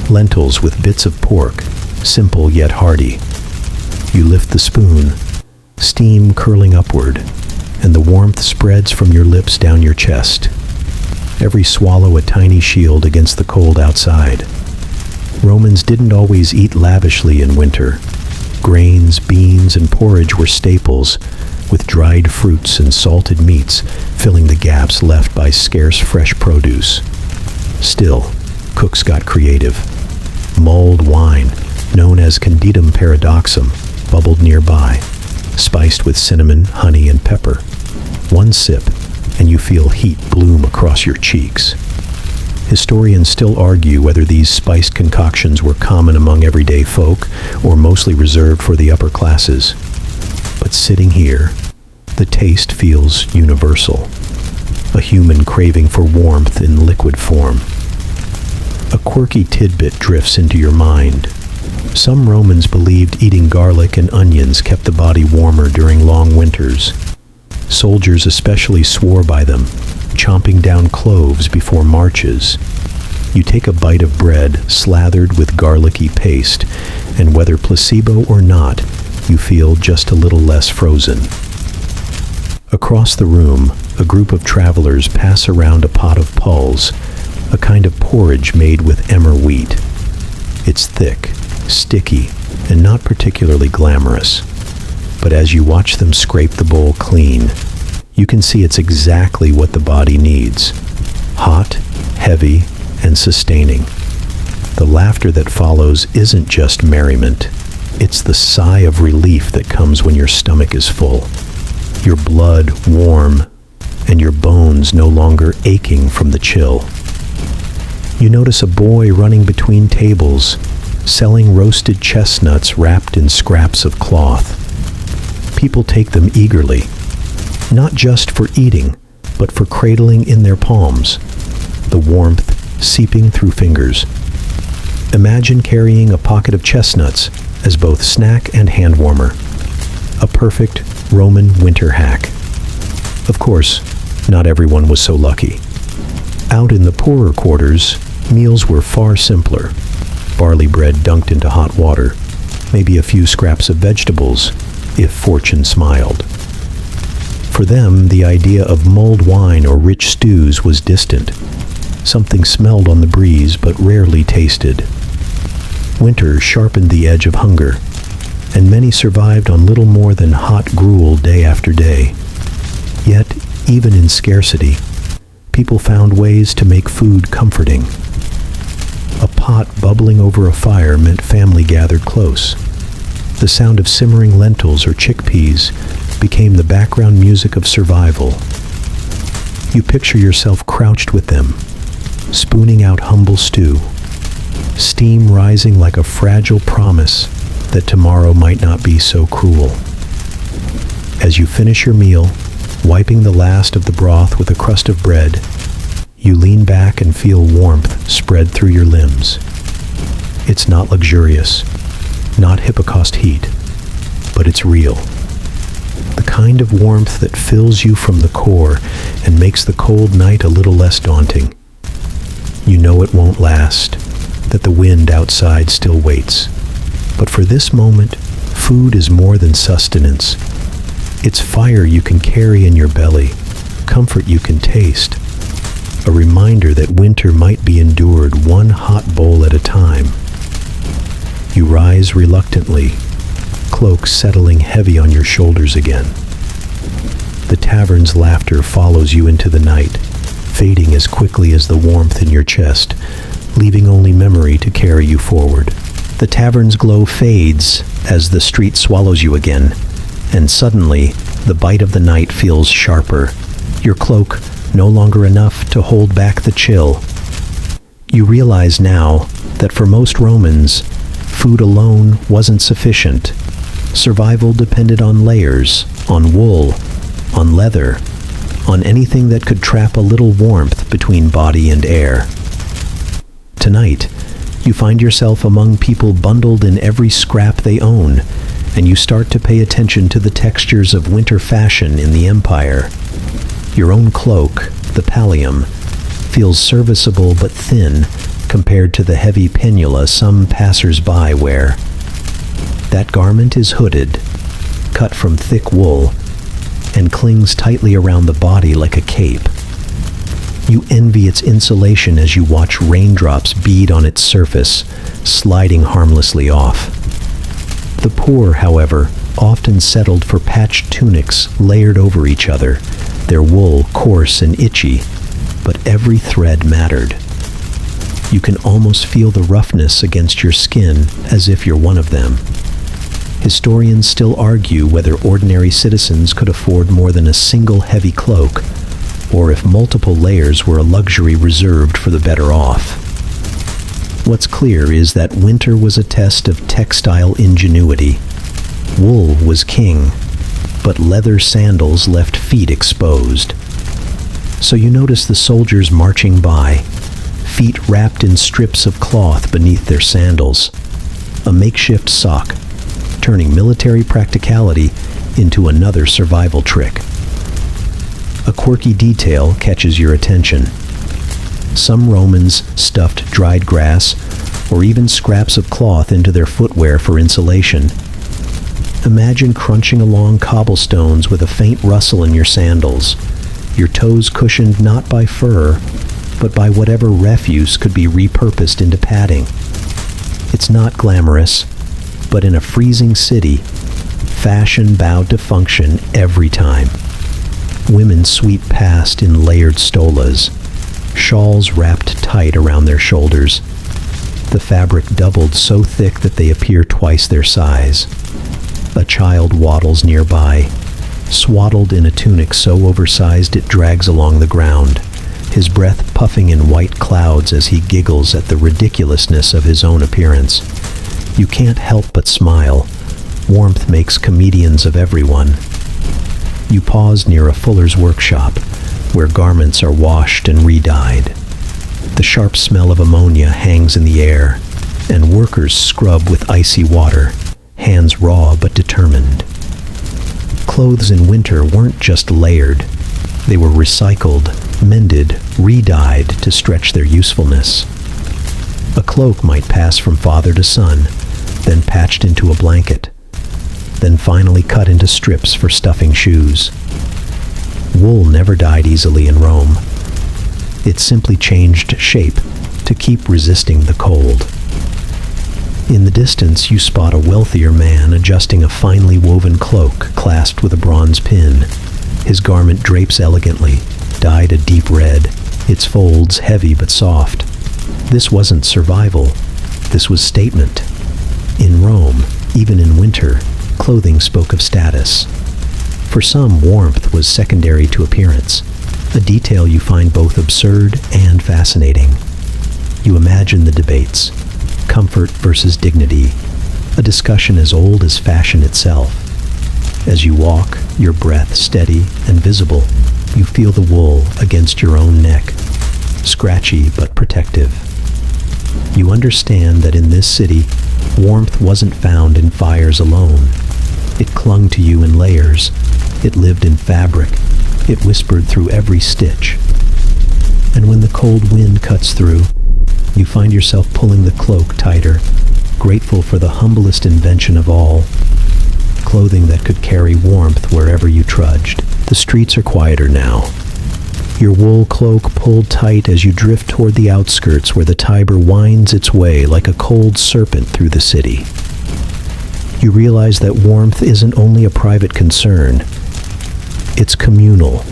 Lentils with bits of pork, simple yet hearty. You lift the spoon, steam curling upward, and the warmth spreads from your lips down your chest. Every swallow a tiny shield against the cold outside. Romans didn't always eat lavishly in winter. Grains, beans, and porridge were staples, with dried fruits and salted meats filling the gaps left by scarce fresh produce. Still, cooks got creative. Mulled wine, known as candidatum paradoxum, bubbled nearby, spiced with cinnamon, honey, and pepper. One sip, and you feel heat bloom across your cheeks. Historians still argue whether these spiced concoctions were common among everyday folk or mostly reserved for the upper classes. But sitting here, the taste feels universal, a human craving for warmth in liquid form. A quirky tidbit drifts into your mind. Some Romans believed eating garlic and onions kept the body warmer during long winters. Soldiers especially swore by them, chomping down cloves before marches. You take a bite of bread slathered with garlicky paste, and whether placebo or not, you feel just a little less frozen. Across the room, a group of travelers pass around a pot of pulse, a kind of porridge made with emmer wheat. It's thick, sticky, and not particularly glamorous. But as you watch them scrape the bowl clean, you can see it's exactly what the body needs. Hot, heavy, and sustaining. The laughter that follows isn't just merriment. It's the sigh of relief that comes when your stomach is full. Your blood warm, and your bones no longer aching from the chill. You notice a boy running between tables, selling roasted chestnuts wrapped in scraps of cloth. People take them eagerly, not just for eating, but for cradling in their palms, the warmth seeping through fingers. Imagine carrying a pocket of chestnuts as both snack and hand warmer. A perfect Roman winter hack. Of course, not everyone was so lucky. Out in the poorer quarters, meals were far simpler. Barley bread dunked into hot water, maybe a few scraps of vegetables, if fortune smiled. For them, the idea of mulled wine or rich stews was distant. Something smelled on the breeze but rarely tasted. Winter sharpened the edge of hunger, and many survived on little more than hot gruel day after day. Yet, even in scarcity, people found ways to make food comforting. A pot bubbling over a fire meant family gathered close. The sound of simmering lentils or chickpeas became the background music of survival. You picture yourself crouched with them, spooning out humble stew, steam rising like a fragile promise that tomorrow might not be so cruel. As you finish your meal, Wiping the last of the broth with a crust of bread, you lean back and feel warmth spread through your limbs. It's not luxurious, not Hippocaust heat, but it's real. The kind of warmth that fills you from the core and makes the cold night a little less daunting. You know it won't last, that the wind outside still waits. But for this moment, food is more than sustenance. It's fire you can carry in your belly, comfort you can taste, a reminder that winter might be endured one hot bowl at a time. You rise reluctantly, cloak settling heavy on your shoulders again. The tavern's laughter follows you into the night, fading as quickly as the warmth in your chest, leaving only memory to carry you forward. The tavern's glow fades as the street swallows you again, and suddenly the bite of the night feels sharper, your cloak no longer enough to hold back the chill. You realize now that for most Romans, food alone wasn't sufficient. Survival depended on layers, on wool, on leather, on anything that could trap a little warmth between body and air. Tonight, you find yourself among people bundled in every scrap they own, and you start to pay attention to the textures of winter fashion in the empire. Your own cloak, the pallium, feels serviceable but thin compared to the heavy pennula some passers-by wear. That garment is hooded, cut from thick wool, and clings tightly around the body like a cape. You envy its insulation as you watch raindrops bead on its surface, sliding harmlessly off. The poor, however, often settled for patched tunics layered over each other, their wool coarse and itchy, but every thread mattered. You can almost feel the roughness against your skin as if you're one of them. Historians still argue whether ordinary citizens could afford more than a single heavy cloak, or if multiple layers were a luxury reserved for the better off. What's clear is that winter was a test of textile ingenuity. Wool was king, but leather sandals left feet exposed. So you notice the soldiers marching by, feet wrapped in strips of cloth beneath their sandals, a makeshift sock, turning military practicality into another survival trick. A quirky detail catches your attention. Some Romans stuffed dried grass or even scraps of cloth into their footwear for insulation. Imagine crunching along cobblestones with a faint rustle in your sandals, your toes cushioned not by fur, but by whatever refuse could be repurposed into padding. It's not glamorous, but in a freezing city, fashion bowed to function every time. Women sweep past in layered stolas, shawls wrapped tight around their shoulders. The fabric doubled so thick that they appear twice their size. A child waddles nearby, swaddled in a tunic so oversized it drags along the ground, his breath puffing in white clouds as he giggles at the ridiculousness of his own appearance. You can't help but smile. Warmth makes comedians of everyone. You pause near a fuller's workshop, where garments are washed and re-dyed. The sharp smell of ammonia hangs in the air, and workers scrub with icy water, hands raw but determined. Clothes in winter weren't just layered. They were recycled, mended, re-dyed to stretch their usefulness. A cloak might pass from father to son, then patched into a blanket, then finally cut into strips for stuffing shoes. Wool never dyed easily in Rome. It simply changed shape to keep resisting the cold. In the distance, you spot a wealthier man adjusting a finely woven cloak clasped with a bronze pin. His garment drapes elegantly, dyed a deep red, its folds heavy but soft. This wasn't survival. This was statement. In Rome, even in winter, clothing spoke of status. For some, warmth was secondary to appearance, a detail you find both absurd and fascinating. You imagine the debates, comfort versus dignity, a discussion as old as fashion itself. As you walk, your breath steady and visible, you feel the wool against your own neck, scratchy but protective. You understand that in this city, warmth wasn't found in fires alone. It clung to you in layers. It lived in fabric. It whispered through every stitch. And when the cold wind cuts through, you find yourself pulling the cloak tighter, grateful for the humblest invention of all, clothing that could carry warmth wherever you trudged. The streets are quieter now. Your wool cloak pulled tight as you drift toward the outskirts where the Tiber winds its way like a cold serpent through the city. You realize that warmth isn't only a private concern, it's communal,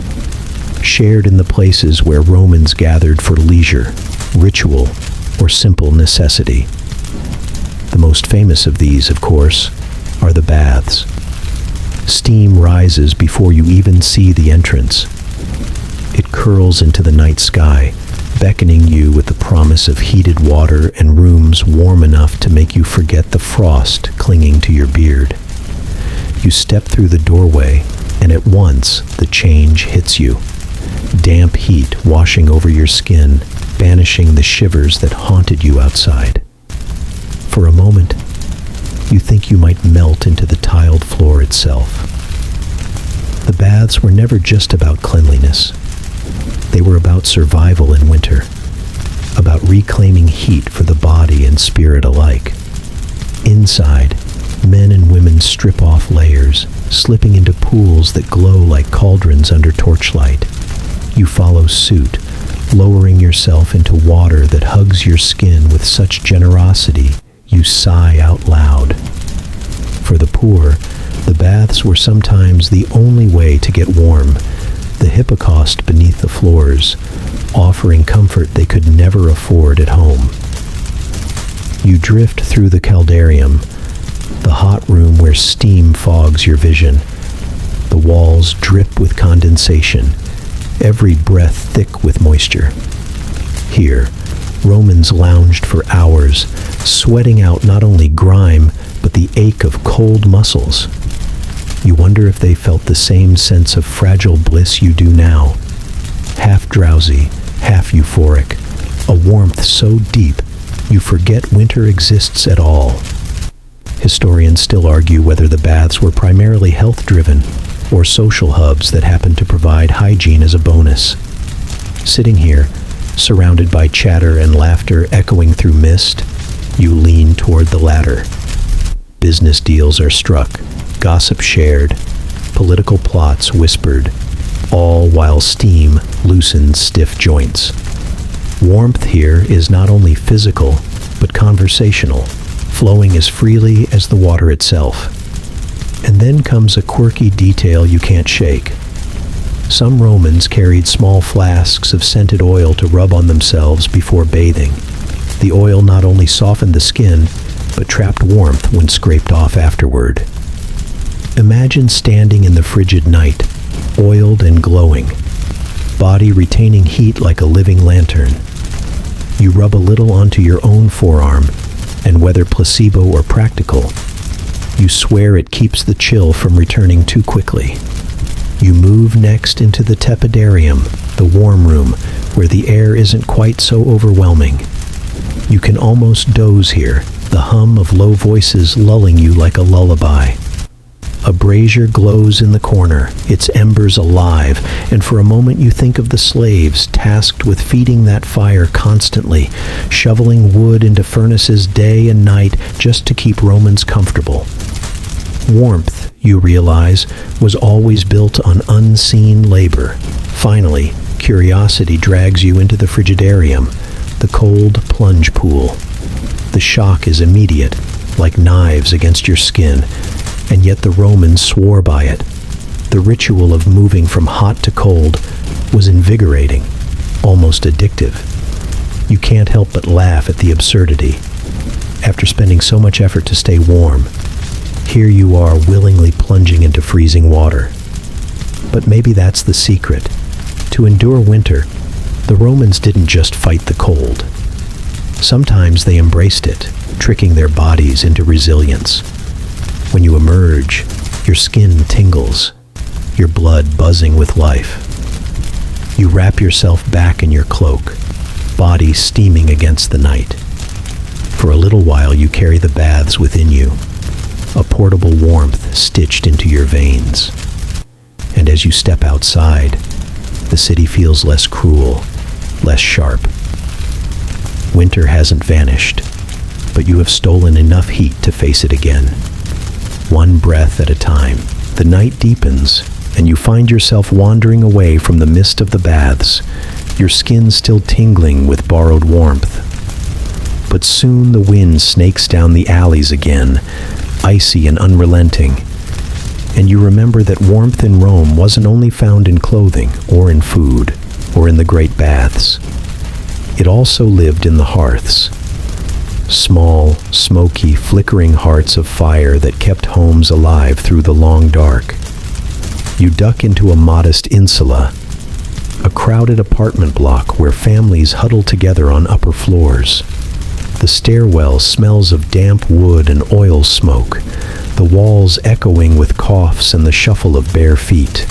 shared in the places where Romans gathered for leisure, ritual, or simple necessity. The most famous of these, of course, are the baths. Steam rises before you even see the entrance. It curls into the night sky, beckoning you with the promise of heated water and rooms warm enough to make you forget the frost clinging to your beard. You step through the doorway, and at once the change hits you. Damp heat washing over your skin, banishing the shivers that haunted you outside. For a moment, you think you might melt into the tiled floor itself. The baths were never just about cleanliness. They were about survival in winter, about reclaiming heat for the body and spirit alike. Inside, men and women strip off layers, slipping into pools that glow like cauldrons under torchlight. You follow suit, lowering yourself into water that hugs your skin with such generosity you sigh out loud. For the poor, the baths were sometimes the only way to get warm, the hippocaust beneath the floors, offering comfort they could never afford at home. You drift through the caldarium, the hot room where steam fogs your vision. The walls drip with condensation, every breath thick with moisture. Here, Romans lounged for hours, sweating out not only grime, but the ache of cold muscles. You wonder if they felt the same sense of fragile bliss you do now. Half drowsy, half euphoric, a warmth so deep you forget winter exists at all. Historians still argue whether the baths were primarily health-driven or social hubs that happened to provide hygiene as a bonus. Sitting here, surrounded by chatter and laughter echoing through mist, you lean toward the latter. Business deals are struck, gossip shared, political plots whispered, all while steam loosens stiff joints. Warmth here is not only physical, but conversational, flowing as freely as the water itself. And then comes a quirky detail you can't shake. Some Romans carried small flasks of scented oil to rub on themselves before bathing. The oil not only softened the skin, but trapped warmth when scraped off afterward. Imagine standing in the frigid night, oiled and glowing, body retaining heat like a living lantern. You rub a little onto your own forearm, and whether placebo or practical, you swear it keeps the chill from returning too quickly. You move next into the tepidarium, the warm room, where the air isn't quite so overwhelming. You can almost doze here, the hum of low voices lulling you like a lullaby. A brazier glows in the corner, its embers alive, and for a moment you think of the slaves tasked with feeding that fire constantly, shoveling wood into furnaces day and night just to keep Romans comfortable. Warmth, you realize, was always built on unseen labor. Finally, curiosity drags you into the frigidarium, the cold plunge pool. The shock is immediate, like knives against your skin, and yet the Romans swore by it. The ritual of moving from hot to cold was invigorating, almost addictive. You can't help but laugh at the absurdity. After spending so much effort to stay warm, here you are willingly plunging into freezing water. But maybe that's the secret. To endure winter, the Romans didn't just fight the cold. Sometimes they embraced it, tricking their bodies into resilience. When you emerge, Your skin tingles, your blood buzzing with life. You wrap yourself back in your cloak, body steaming against the night. For a little while you carry the baths within you, a portable warmth stitched into your veins. And as you step outside, the city feels less cruel, less sharp. Winter hasn't vanished, but you have stolen enough heat to face it again. One breath at a time, the night deepens, and you find yourself wandering away from the mist of the baths, your skin still tingling with borrowed warmth. But soon the wind snakes down the alleys again, icy and unrelenting, and you remember that warmth in Rome wasn't only found in clothing or in food or in the great baths. It also lived in the hearths. Small, smoky, flickering hearts of fire that kept homes alive through the long dark. You duck into a modest insula, a crowded apartment block where families huddle together on upper floors. The stairwell smells of damp wood and oil smoke, the walls echoing with coughs and the shuffle of bare feet.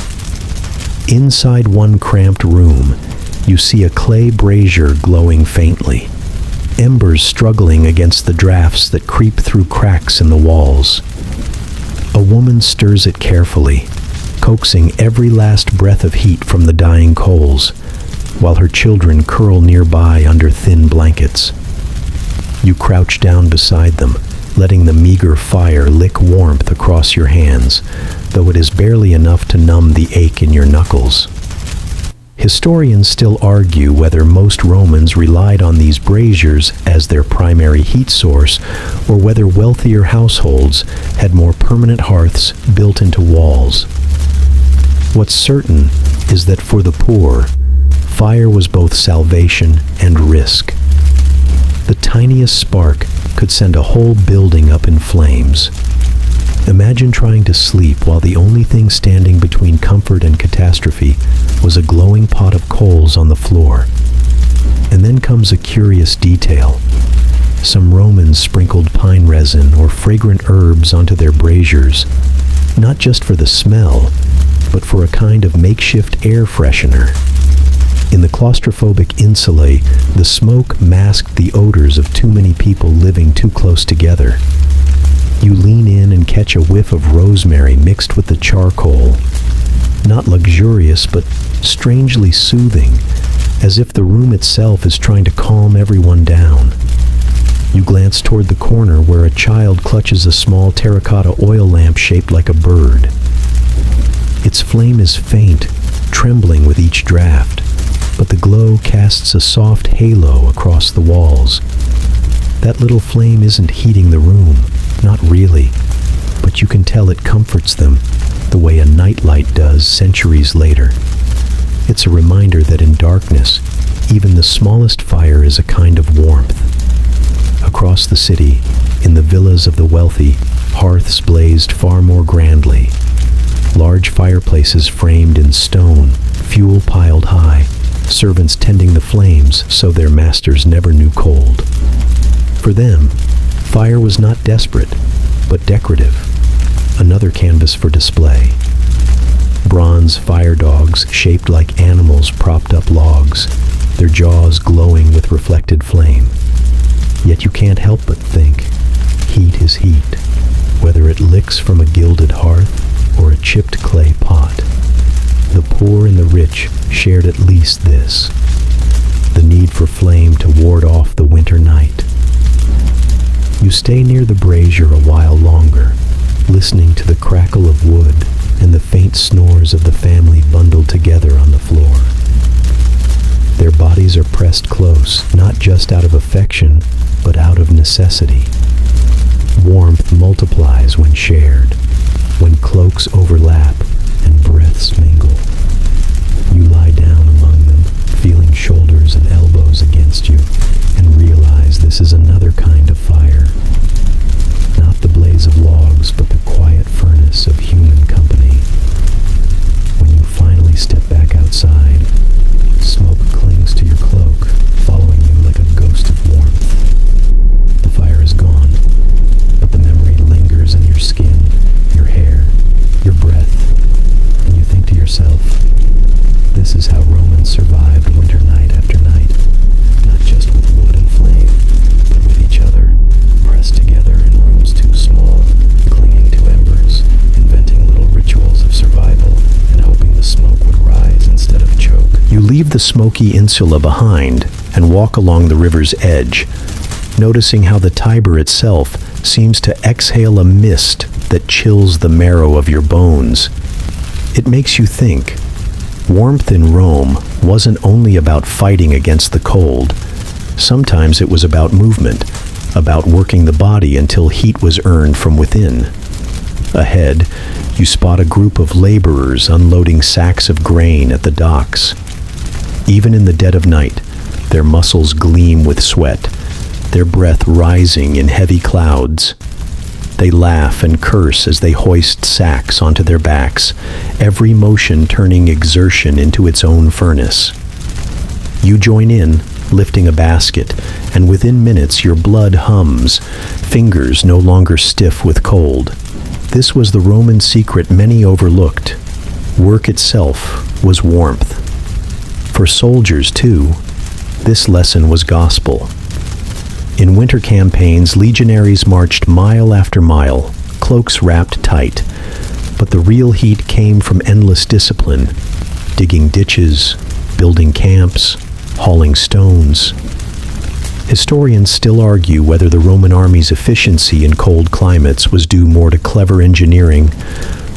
Inside one cramped room, you see a clay brazier glowing faintly, embers struggling against the drafts that creep through cracks in the walls. A woman stirs it carefully, coaxing every last breath of heat from the dying coals, while her children curl nearby under thin blankets. You crouch down beside them, letting the meager fire lick warmth across your hands, though it is barely enough to numb the ache in your knuckles. Historians still argue whether most Romans relied on these braziers as their primary heat source, or whether wealthier households had more permanent hearths built into walls. What's certain is that for the poor, fire was both salvation and risk. The tiniest spark could send a whole building up in flames. Imagine trying to sleep while the only thing standing between comfort and catastrophe was a glowing pot of coals on the floor. And then comes a curious detail. Some Romans sprinkled pine resin or fragrant herbs onto their braziers, not just for the smell, but for a kind of makeshift air freshener. In the claustrophobic insulae, the smoke masked the odors of too many people living too close together. You lean in and catch a whiff of rosemary mixed with the charcoal. Not luxurious, but strangely soothing, as if the room itself is trying to calm everyone down. You glance toward the corner where a child clutches a small terracotta oil lamp shaped like a bird. Its flame is faint, trembling with each draft, but the glow casts a soft halo across the walls. That little flame isn't heating the room, not really, but you can tell it comforts them the way a nightlight does centuries later. It's a reminder that in darkness, even the smallest fire is a kind of warmth. Across the city, in the villas of the wealthy, hearths blazed far more grandly. Large fireplaces framed in stone, fuel piled high, servants tending the flames so their masters never knew cold. For them, fire was not desperate, but decorative, another canvas for display. Bronze fire dogs shaped like animals propped up logs, their jaws glowing with reflected flame. Yet you can't help but think, heat is heat, whether it licks from a gilded hearth or a chipped clay pot. The poor and the rich shared at least this, the need for flame to ward off the winter night. You stay near the brazier a while longer, listening to the crackle of wood and the faint snores of the family bundled together on the floor. Their bodies are pressed close, not just out of affection, but out of necessity. Warmth multiplies when shared, when cloaks overlap and breaths mingle. You lie down among them, feeling shoulders and elbows against you, and realize this is another kind of fire. Not the blaze of logs, but the quiet furnace of human company. When you finally step back outside, smoke clings to your cloak, following you like a ghost of warmth. The fire is gone, but the memory lingers in your skin, your hair, Romans survived winter night after night, not just with wood and flame, but with each other, pressed together in rooms too small, clinging to embers, inventing little rituals of survival, and hoping the smoke would rise instead of choke. You leave the smoky insula behind and walk along the river's edge, noticing how the Tiber itself seems to exhale a mist that chills the marrow of your bones. It makes you think. Warmth in Rome wasn't only about fighting against the cold. Sometimes it was about movement, about working the body until heat was earned from within. Ahead, you spot a group of laborers unloading sacks of grain at the docks. Even in the dead of night, their muscles gleam with sweat, their breath rising in heavy clouds. They laugh and curse as they hoist sacks onto their backs, every motion turning exertion into its own furnace. You join in, lifting a basket, and within minutes your blood hums, fingers no longer stiff with cold. This was the Roman secret many overlooked. Work itself was warmth. For soldiers, too, this lesson was gospel. In winter campaigns, legionaries marched mile after mile, cloaks wrapped tight. But the real heat came from endless discipline, digging ditches, building camps, hauling stones. Historians still argue whether the Roman army's efficiency in cold climates was due more to clever engineering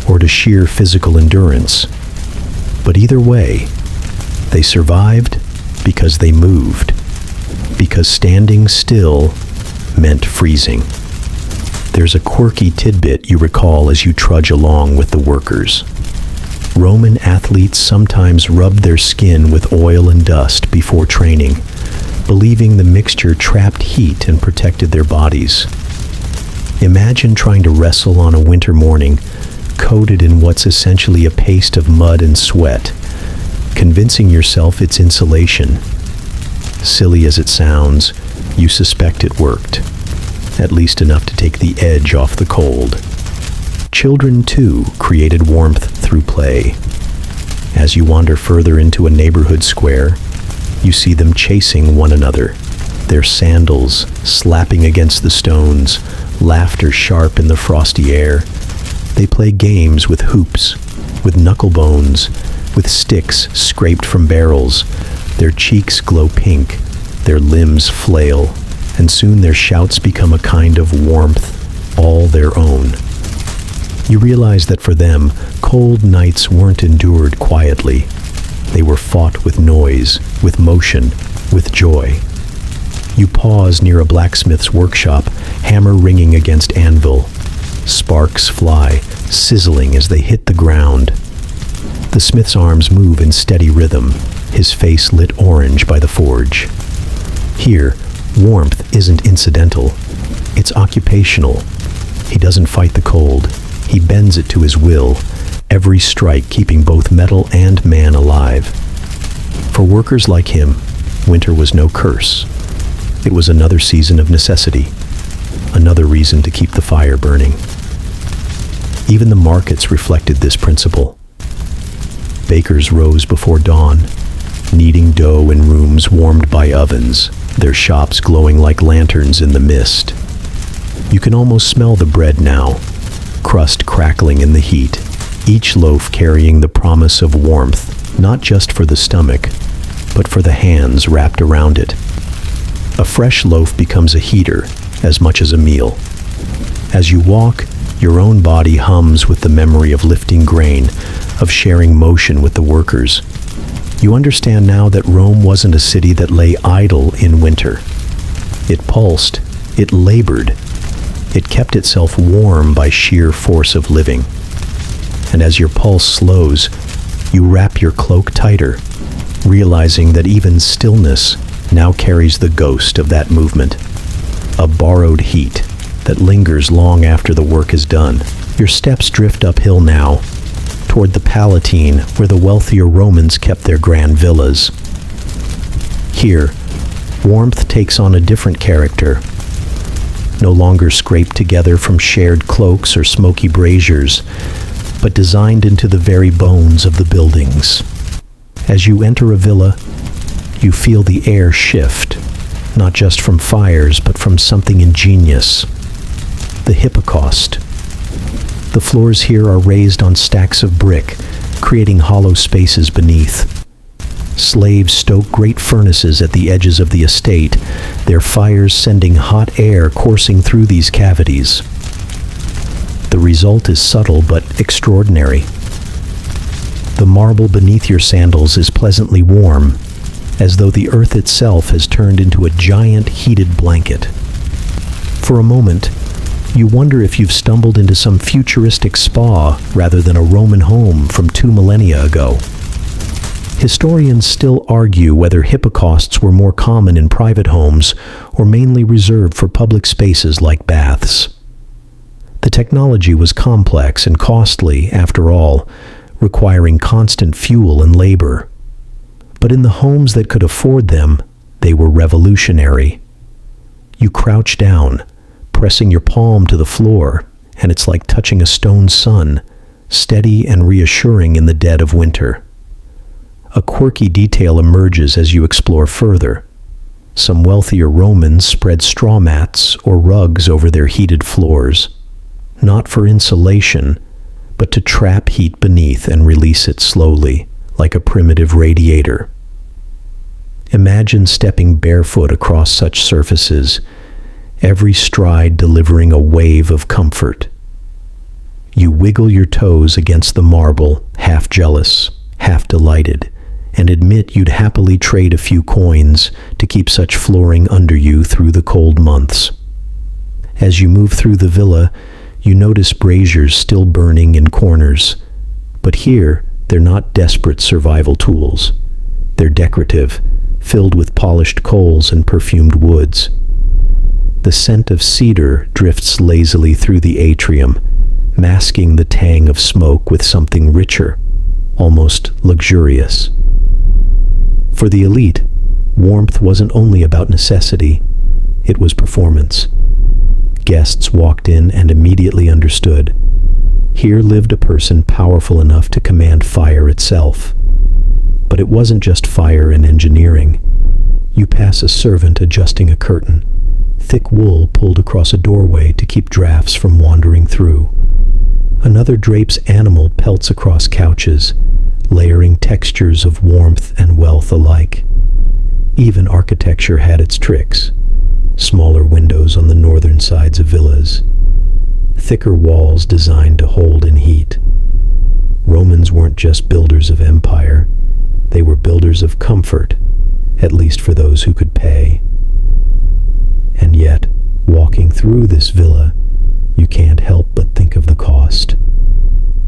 or to sheer physical endurance. But either way, they survived because they moved. Because standing still meant freezing. There's a quirky tidbit you recall as you trudge along with the workers. Roman athletes sometimes rubbed their skin with oil and dust before training, believing the mixture trapped heat and protected their bodies. Imagine trying to wrestle on a winter morning, coated in what's essentially a paste of mud and sweat, convincing yourself it's insulation. Silly as it sounds, you suspect it worked, at least enough to take the edge off the cold. Children, too, created warmth through play. As you wander further into a neighborhood square, you see them chasing one another, their sandals slapping against the stones, laughter sharp in the frosty air. They play games with hoops, with knuckle bones, with sticks scraped from barrels. Their cheeks glow pink, their limbs flail, and soon their shouts become a kind of warmth all their own. You realize that for them, cold nights weren't endured quietly. They were fought with noise, with motion, with joy. You pause near a blacksmith's workshop, hammer ringing against anvil. Sparks fly, sizzling as they hit the ground. The smith's arms move in steady rhythm, his face lit orange by the forge. Here, warmth isn't incidental. It's occupational. He doesn't fight the cold. He bends it to his will, every strike keeping both metal and man alive. For workers like him, winter was no curse. It was another season of necessity, another reason to keep the fire burning. Even the markets reflected this principle. Bakers rose before dawn, kneading dough in rooms warmed by ovens, their shops glowing like lanterns in the mist. You can almost smell the bread now, crust crackling in the heat, each loaf carrying the promise of warmth, not just for the stomach, but for the hands wrapped around it. A fresh loaf becomes a heater as much as a meal. As you walk, your own body hums with the memory of lifting grain, of sharing motion with the workers. You understand now that Rome wasn't a city that lay idle in winter. It pulsed, it labored, it kept itself warm by sheer force of living. And as your pulse slows, you wrap your cloak tighter, realizing that even stillness now carries the ghost of that movement, a borrowed heat that lingers long after the work is done. Your steps drift uphill now, toward the Palatine, where the wealthier Romans kept their grand villas. Here, warmth takes on a different character, no longer scraped together from shared cloaks or smoky braziers, but designed into the very bones of the buildings. As you enter a villa, you feel the air shift, not just from fires, but from something ingenious. The hippocaust. The floors here are raised on stacks of brick, creating hollow spaces beneath. Slaves stoke great furnaces at the edges of the estate, their fires sending hot air coursing through these cavities. The result is subtle but extraordinary. The marble beneath your sandals is pleasantly warm, as though the earth itself has turned into a giant heated blanket. For a moment, you wonder if you've stumbled into some futuristic spa rather than a Roman home from 2 millennia ago. Historians still argue whether hippocausts were more common in private homes or mainly reserved for public spaces like baths. The technology was complex and costly, after all, requiring constant fuel and labor. But in the homes that could afford them, they were revolutionary. You crouch down, pressing your palm to the floor, and it's like touching a stone sun, steady and reassuring in the dead of winter. A quirky detail emerges as you explore further. Some wealthier Romans spread straw mats or rugs over their heated floors, not for insulation, but to trap heat beneath and release it slowly, like a primitive radiator. Imagine stepping barefoot across such surfaces, every stride delivering a wave of comfort. You wiggle your toes against the marble, half jealous, half delighted, and admit you'd happily trade a few coins to keep such flooring under you through the cold months. As you move through the villa, you notice braziers still burning in corners, but here they're not desperate survival tools. They're decorative, filled with polished coals and perfumed woods. The scent of cedar drifts lazily through the atrium, masking the tang of smoke with something richer, almost luxurious. For the elite, warmth wasn't only about necessity, it was performance. Guests walked in and immediately understood. Here lived a person powerful enough to command fire itself. But it wasn't just fire and engineering. You pass a servant adjusting a curtain, thick wool pulled across a doorway to keep drafts from wandering through. Another drapes animal pelts across couches, layering textures of warmth and wealth alike. Even architecture had its tricks. Smaller windows on the northern sides of villas, thicker walls designed to hold in heat. Romans weren't just builders of empire, they were builders of comfort, at least for those who could pay. And yet, walking through this villa, you can't help but think of the cost.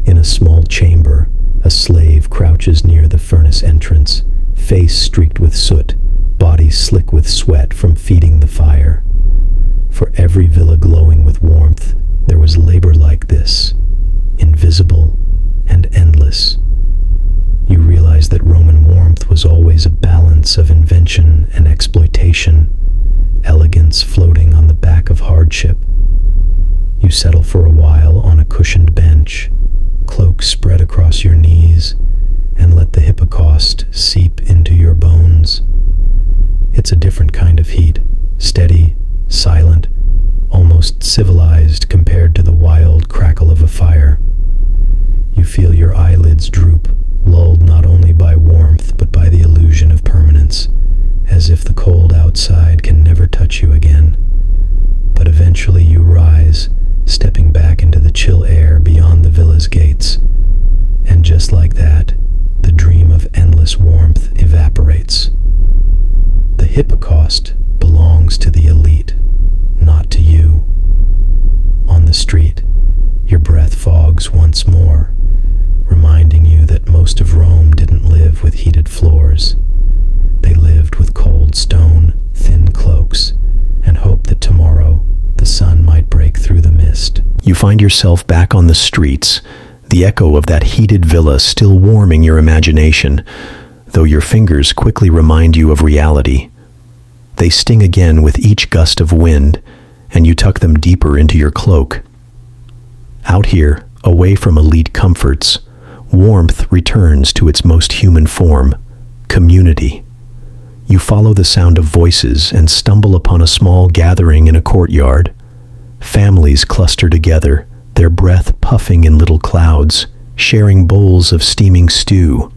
In a small chamber, a slave crouches near the furnace entrance, face streaked with soot, body slick with sweat from feeding the fire. For every villa glowing with warmth, there was labor like this, invisible and endless. You realize that Roman warmth was always a balance of invention and exploitation, elegance floating on the back of hardship. You settle for a while on a cushioned bench, cloak spread across your knees, and let the hippocaust seep into your bones. It's a different kind of heat, steady, silent, almost civilized compared to the wild crackle of a fire. You feel your eyelids droop, lulled not only by warmth but by the illusion of permanence, as if the cold outside can never touch you again. But eventually you rise, stepping back into the chill air beyond the villa's gates. And just like that, the dream of endless warmth evaporates. The hippocaust belongs to the elite, not to you. On the street, your breath fogs once more, reminding you that most of Rome didn't live with heated floors. They lived with cold stone, thin cloaks, and hoped that tomorrow the sun might break through the mist. You find yourself back on the streets, the echo of that heated villa still warming your imagination, though your fingers quickly remind you of reality. They sting again with each gust of wind, and you tuck them deeper into your cloak. Out here, away from elite comforts, warmth returns to its most human form, community. You follow the sound of voices and stumble upon a small gathering in a courtyard. Families cluster together, their breath puffing in little clouds, sharing bowls of steaming stew.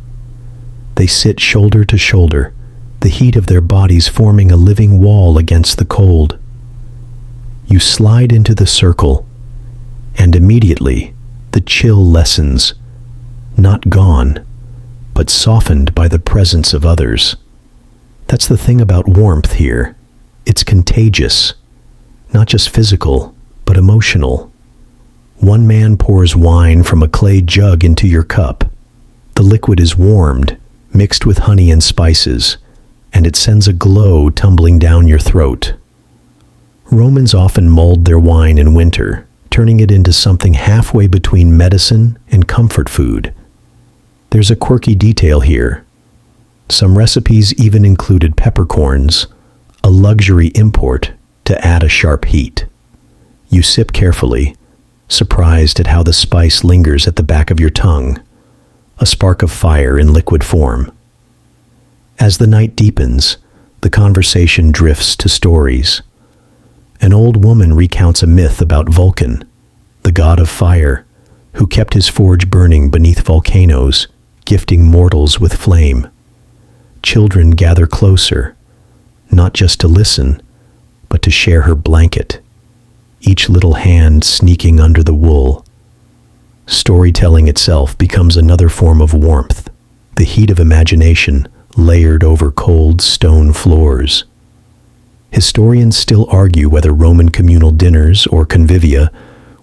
They sit shoulder to shoulder, the heat of their bodies forming a living wall against the cold. You slide into the circle, and immediately the chill lessens, not gone, but softened by the presence of others. That's the thing about warmth here. It's contagious, not just physical, but emotional. One man pours wine from a clay jug into your cup. The liquid is warmed, mixed with honey and spices, and it sends a glow tumbling down your throat. Romans often mulled their wine in winter, turning it into something halfway between medicine and comfort food. There's a quirky detail here. Some recipes even included peppercorns, a luxury import, to add a sharp heat. You sip carefully, surprised at how the spice lingers at the back of your tongue, a spark of fire in liquid form. As the night deepens, the conversation drifts to stories. An old woman recounts a myth about Vulcan, the god of fire, who kept his forge burning beneath volcanoes, gifting mortals with flame. Children gather closer, not just to listen, but to share her blanket, each little hand sneaking under the wool. Storytelling itself becomes another form of warmth, the heat of imagination layered over cold stone floors. Historians still argue whether Roman communal dinners or convivia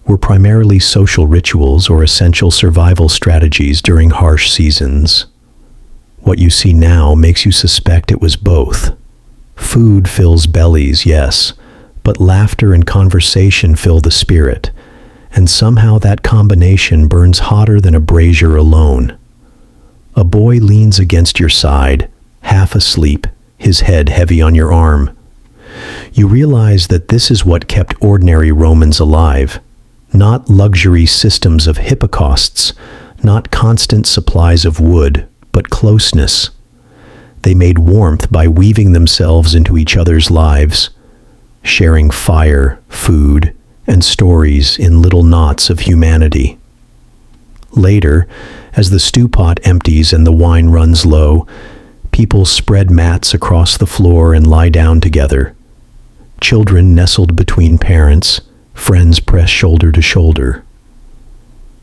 were primarily social rituals or essential survival strategies during harsh seasons. What you see now makes you suspect it was both. Food fills bellies, yes, but laughter and conversation fill the spirit, and somehow that combination burns hotter than a brazier alone. A boy leans against your side, half asleep, his head heavy on your arm. You realize that this is what kept ordinary Romans alive, not luxury systems of hippocausts, not constant supplies of wood, but closeness. They made warmth by weaving themselves into each other's lives, sharing fire, food, and stories in little knots of humanity. Later, as the stew pot empties and the wine runs low, people spread mats across the floor and lie down together. Children nestled between parents, friends press shoulder to shoulder.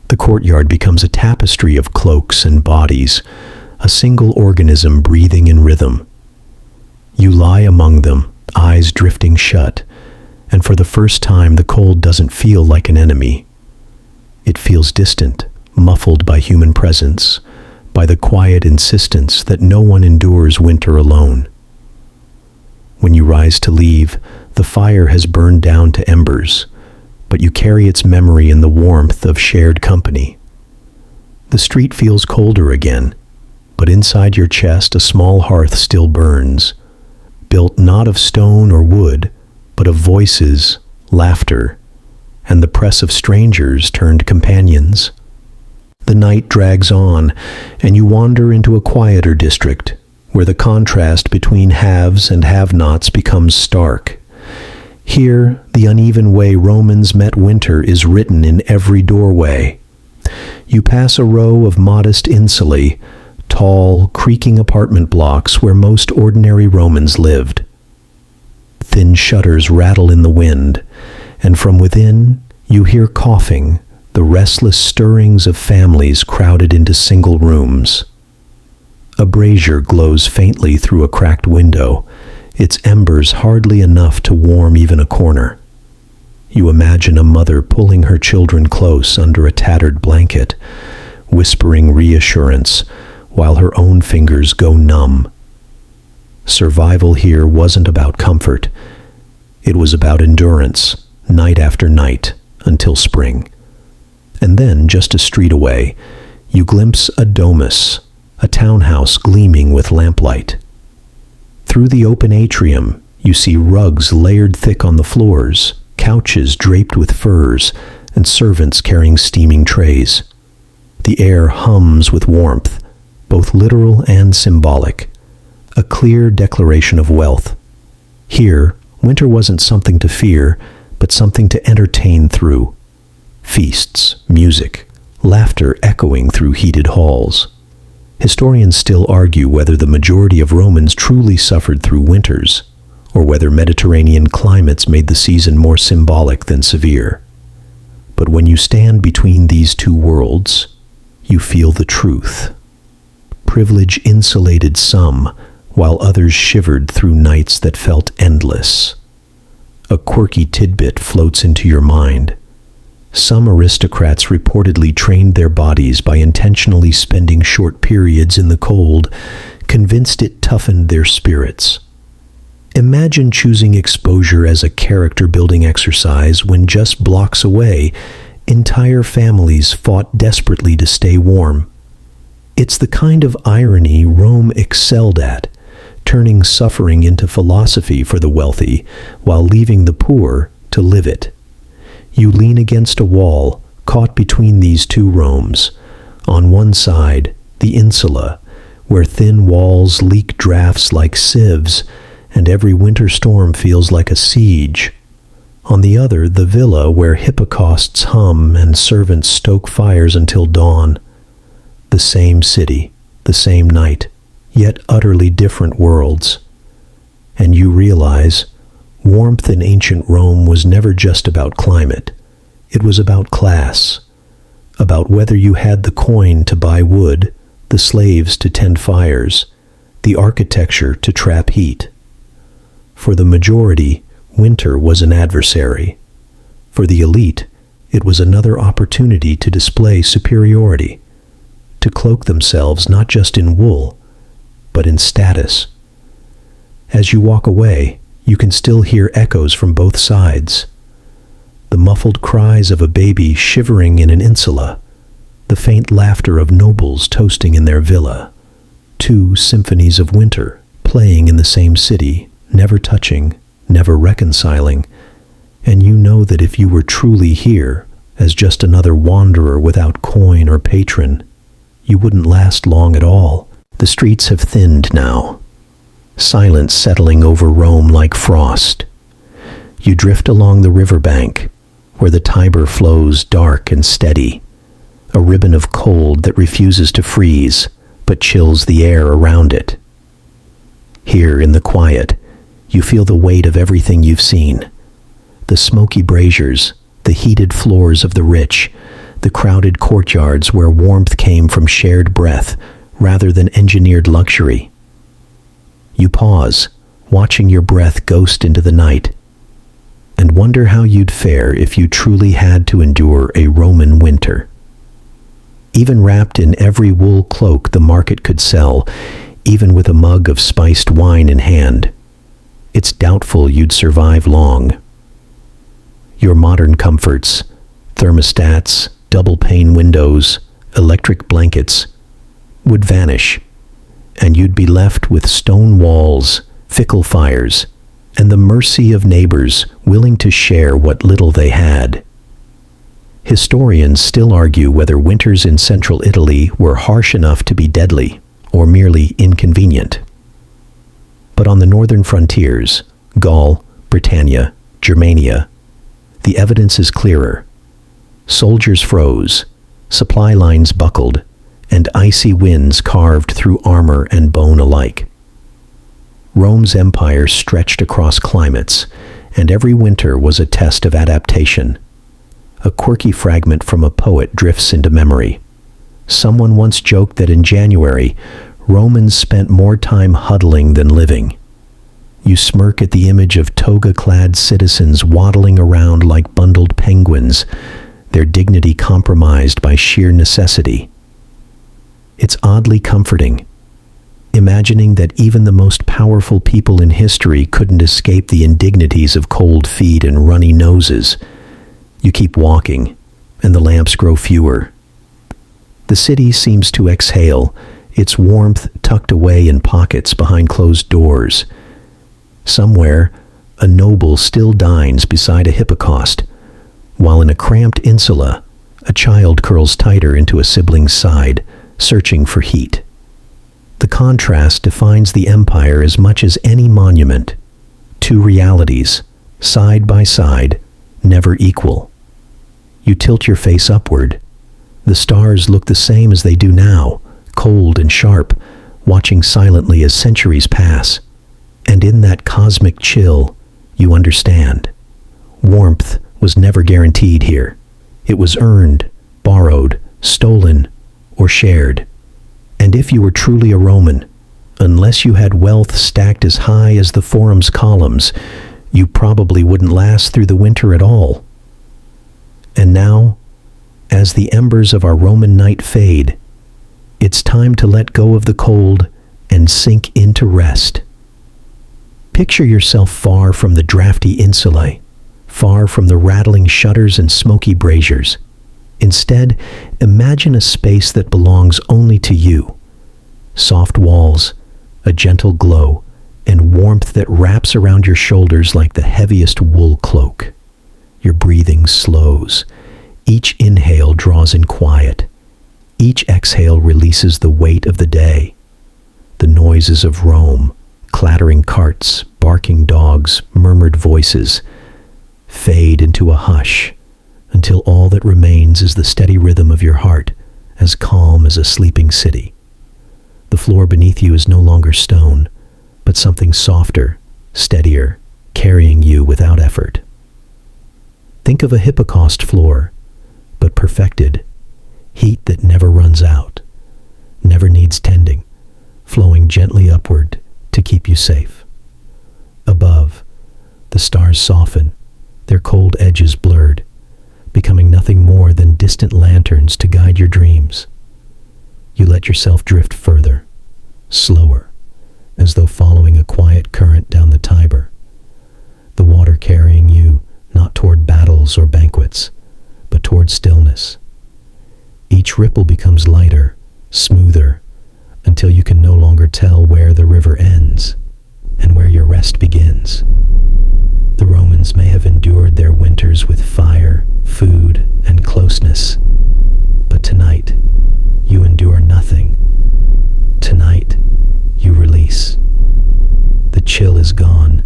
The courtyard becomes a tapestry of cloaks and bodies, a single organism breathing in rhythm. You lie among them, eyes drifting shut, and for the first time the cold doesn't feel like an enemy. It feels distant, muffled by human presence, by the quiet insistence that no one endures winter alone. When you rise to leave, the fire has burned down to embers, but you carry its memory in the warmth of shared company. The street feels colder again, but inside your chest a small hearth still burns, built not of stone or wood, but of voices, laughter, and the press of strangers turned companions. The night drags on, and you wander into a quieter district, where the contrast between haves and have-nots becomes stark. Here, the uneven way Romans met winter is written in every doorway. You pass a row of modest insulae, tall, creaking apartment blocks where most ordinary Romans lived. Thin shutters rattle in the wind, and from within you hear coughing, the restless stirrings of families crowded into single rooms. A brazier glows faintly through a cracked window, its embers hardly enough to warm even a corner. You imagine a mother pulling her children close under a tattered blanket, whispering reassurance, while her own fingers go numb. Survival here wasn't about comfort. It was about endurance, night after night, until spring. And then, just a street away, you glimpse a domus, a townhouse gleaming with lamplight. Through the open atrium, you see rugs layered thick on the floors, couches draped with furs, and servants carrying steaming trays. The air hums with warmth, both literal and symbolic, a clear declaration of wealth. Here, winter wasn't something to fear, but something to entertain through. Feasts, music, laughter echoing through heated halls. Historians still argue whether the majority of Romans truly suffered through winters, or whether Mediterranean climates made the season more symbolic than severe. But when you stand between these two worlds, you feel the truth. Privilege insulated some, while others shivered through nights that felt endless. A quirky tidbit floats into your mind. Some aristocrats reportedly trained their bodies by intentionally spending short periods in the cold, convinced it toughened their spirits. Imagine choosing exposure as a character-building exercise when just blocks away, entire families fought desperately to stay warm. It's the kind of irony Rome excelled at, turning suffering into philosophy for the wealthy while leaving the poor to live it. You lean against a wall, caught between these two Romes. On one side, the insula, where thin walls leak drafts like sieves, and every winter storm feels like a siege. On the other, the villa where hippocausts hum and servants stoke fires until dawn. The same city, the same night, yet utterly different worlds. And you realize, warmth in ancient Rome was never just about climate. It was about class, about whether you had the coin to buy wood, the slaves to tend fires, the architecture to trap heat. For the majority, winter was an adversary. For the elite, it was another opportunity to display superiority, to cloak themselves not just in wool, but in status. As you walk away, you can still hear echoes from both sides. The muffled cries of a baby shivering in an insula, the faint laughter of nobles toasting in their villa. Two symphonies of winter, playing in the same city, never touching, never reconciling, and you know that if you were truly here, as just another wanderer without coin or patron, you wouldn't last long at all. The streets have thinned now, silence settling over Rome like frost. You drift along the riverbank, where the Tiber flows dark and steady, a ribbon of cold that refuses to freeze, but chills the air around it. Here in the quiet, you feel the weight of everything you've seen. The smoky braziers, the heated floors of the rich, the crowded courtyards where warmth came from shared breath rather than engineered luxury. You pause, watching your breath ghost into the night, and wonder how you'd fare if you truly had to endure a Roman winter. Even wrapped in every wool cloak the market could sell, even with a mug of spiced wine in hand, it's doubtful you'd survive long. Your modern comforts, thermostats, double-pane windows, electric blankets, would vanish, and you'd be left with stone walls, fickle fires, and the mercy of neighbors willing to share what little they had. Historians still argue whether winters in central Italy were harsh enough to be deadly or merely inconvenient. But on the northern frontiers, Gaul, Britannia, Germania, the evidence is clearer. Soldiers froze, supply lines buckled, and icy winds carved through armor and bone alike. Rome's empire stretched across climates, and every winter was a test of adaptation. A quirky fragment from a poet drifts into memory. Someone once joked that in January, Romans spent more time huddling than living. You smirk at the image of toga-clad citizens waddling around like bundled penguins, their dignity compromised by sheer necessity. It's oddly comforting, imagining that even the most powerful people in history couldn't escape the indignities of cold feet and runny noses. You keep walking, and the lamps grow fewer. The city seems to exhale, its warmth tucked away in pockets behind closed doors. Somewhere, a noble still dines beside a hippocaust, while in a cramped insula, a child curls tighter into a sibling's side, searching for heat. The The contrast defines the empire as much as any monument. Two realities, side by side, never equal. You tilt your face upward. The stars look the same as they do now, cold and sharp, watching silently as centuries pass. And in that cosmic chill, you understand. Warmth was never guaranteed here. It was earned, borrowed, stolen, or shared. And if you were truly a Roman, unless you had wealth stacked as high as the Forum's columns, you probably wouldn't last through the winter at all. And now, as the embers of our Roman night fade, it's time to let go of the cold and sink into rest. Picture yourself far from the drafty insulae, far from the rattling shutters and smoky braziers. Instead, imagine a space that belongs only to you. Soft walls, a gentle glow, and warmth that wraps around your shoulders like the heaviest wool cloak. Your breathing slows. Each inhale draws in quiet. Each exhale releases the weight of the day. The noises of Rome, clattering carts, barking dogs, murmured voices, fade into a hush until all that remains is the steady rhythm of your heart, as calm as a sleeping city. The floor beneath you is no longer stone, but something softer, steadier, carrying you without effort. Think of a hippocaust floor, but perfected, heat that never runs out, never needs tending, flowing gently upward to keep you safe. Above, the stars soften, their cold edges blurred, becoming nothing more than distant lanterns to guide your dreams. You let yourself drift further, slower, as though following a quiet current down the Tiber, the water carrying you not toward battles or banquets, but toward stillness. Each ripple becomes lighter, smoother, until you can no longer tell where the river ends and where your rest begins. The Romans may have endured their winters with fire, food, and closeness, but tonight, you endure nothing. Tonight, you release. The chill is gone,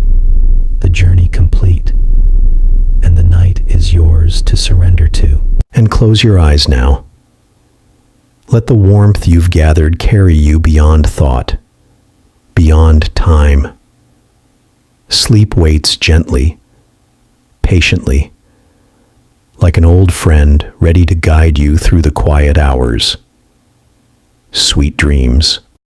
the journey complete, and the night is yours to surrender to. And close your eyes now. Let the warmth you've gathered carry you beyond thought, beyond time. Sleep waits gently, patiently, like an old friend ready to guide you through the quiet hours. Sweet dreams.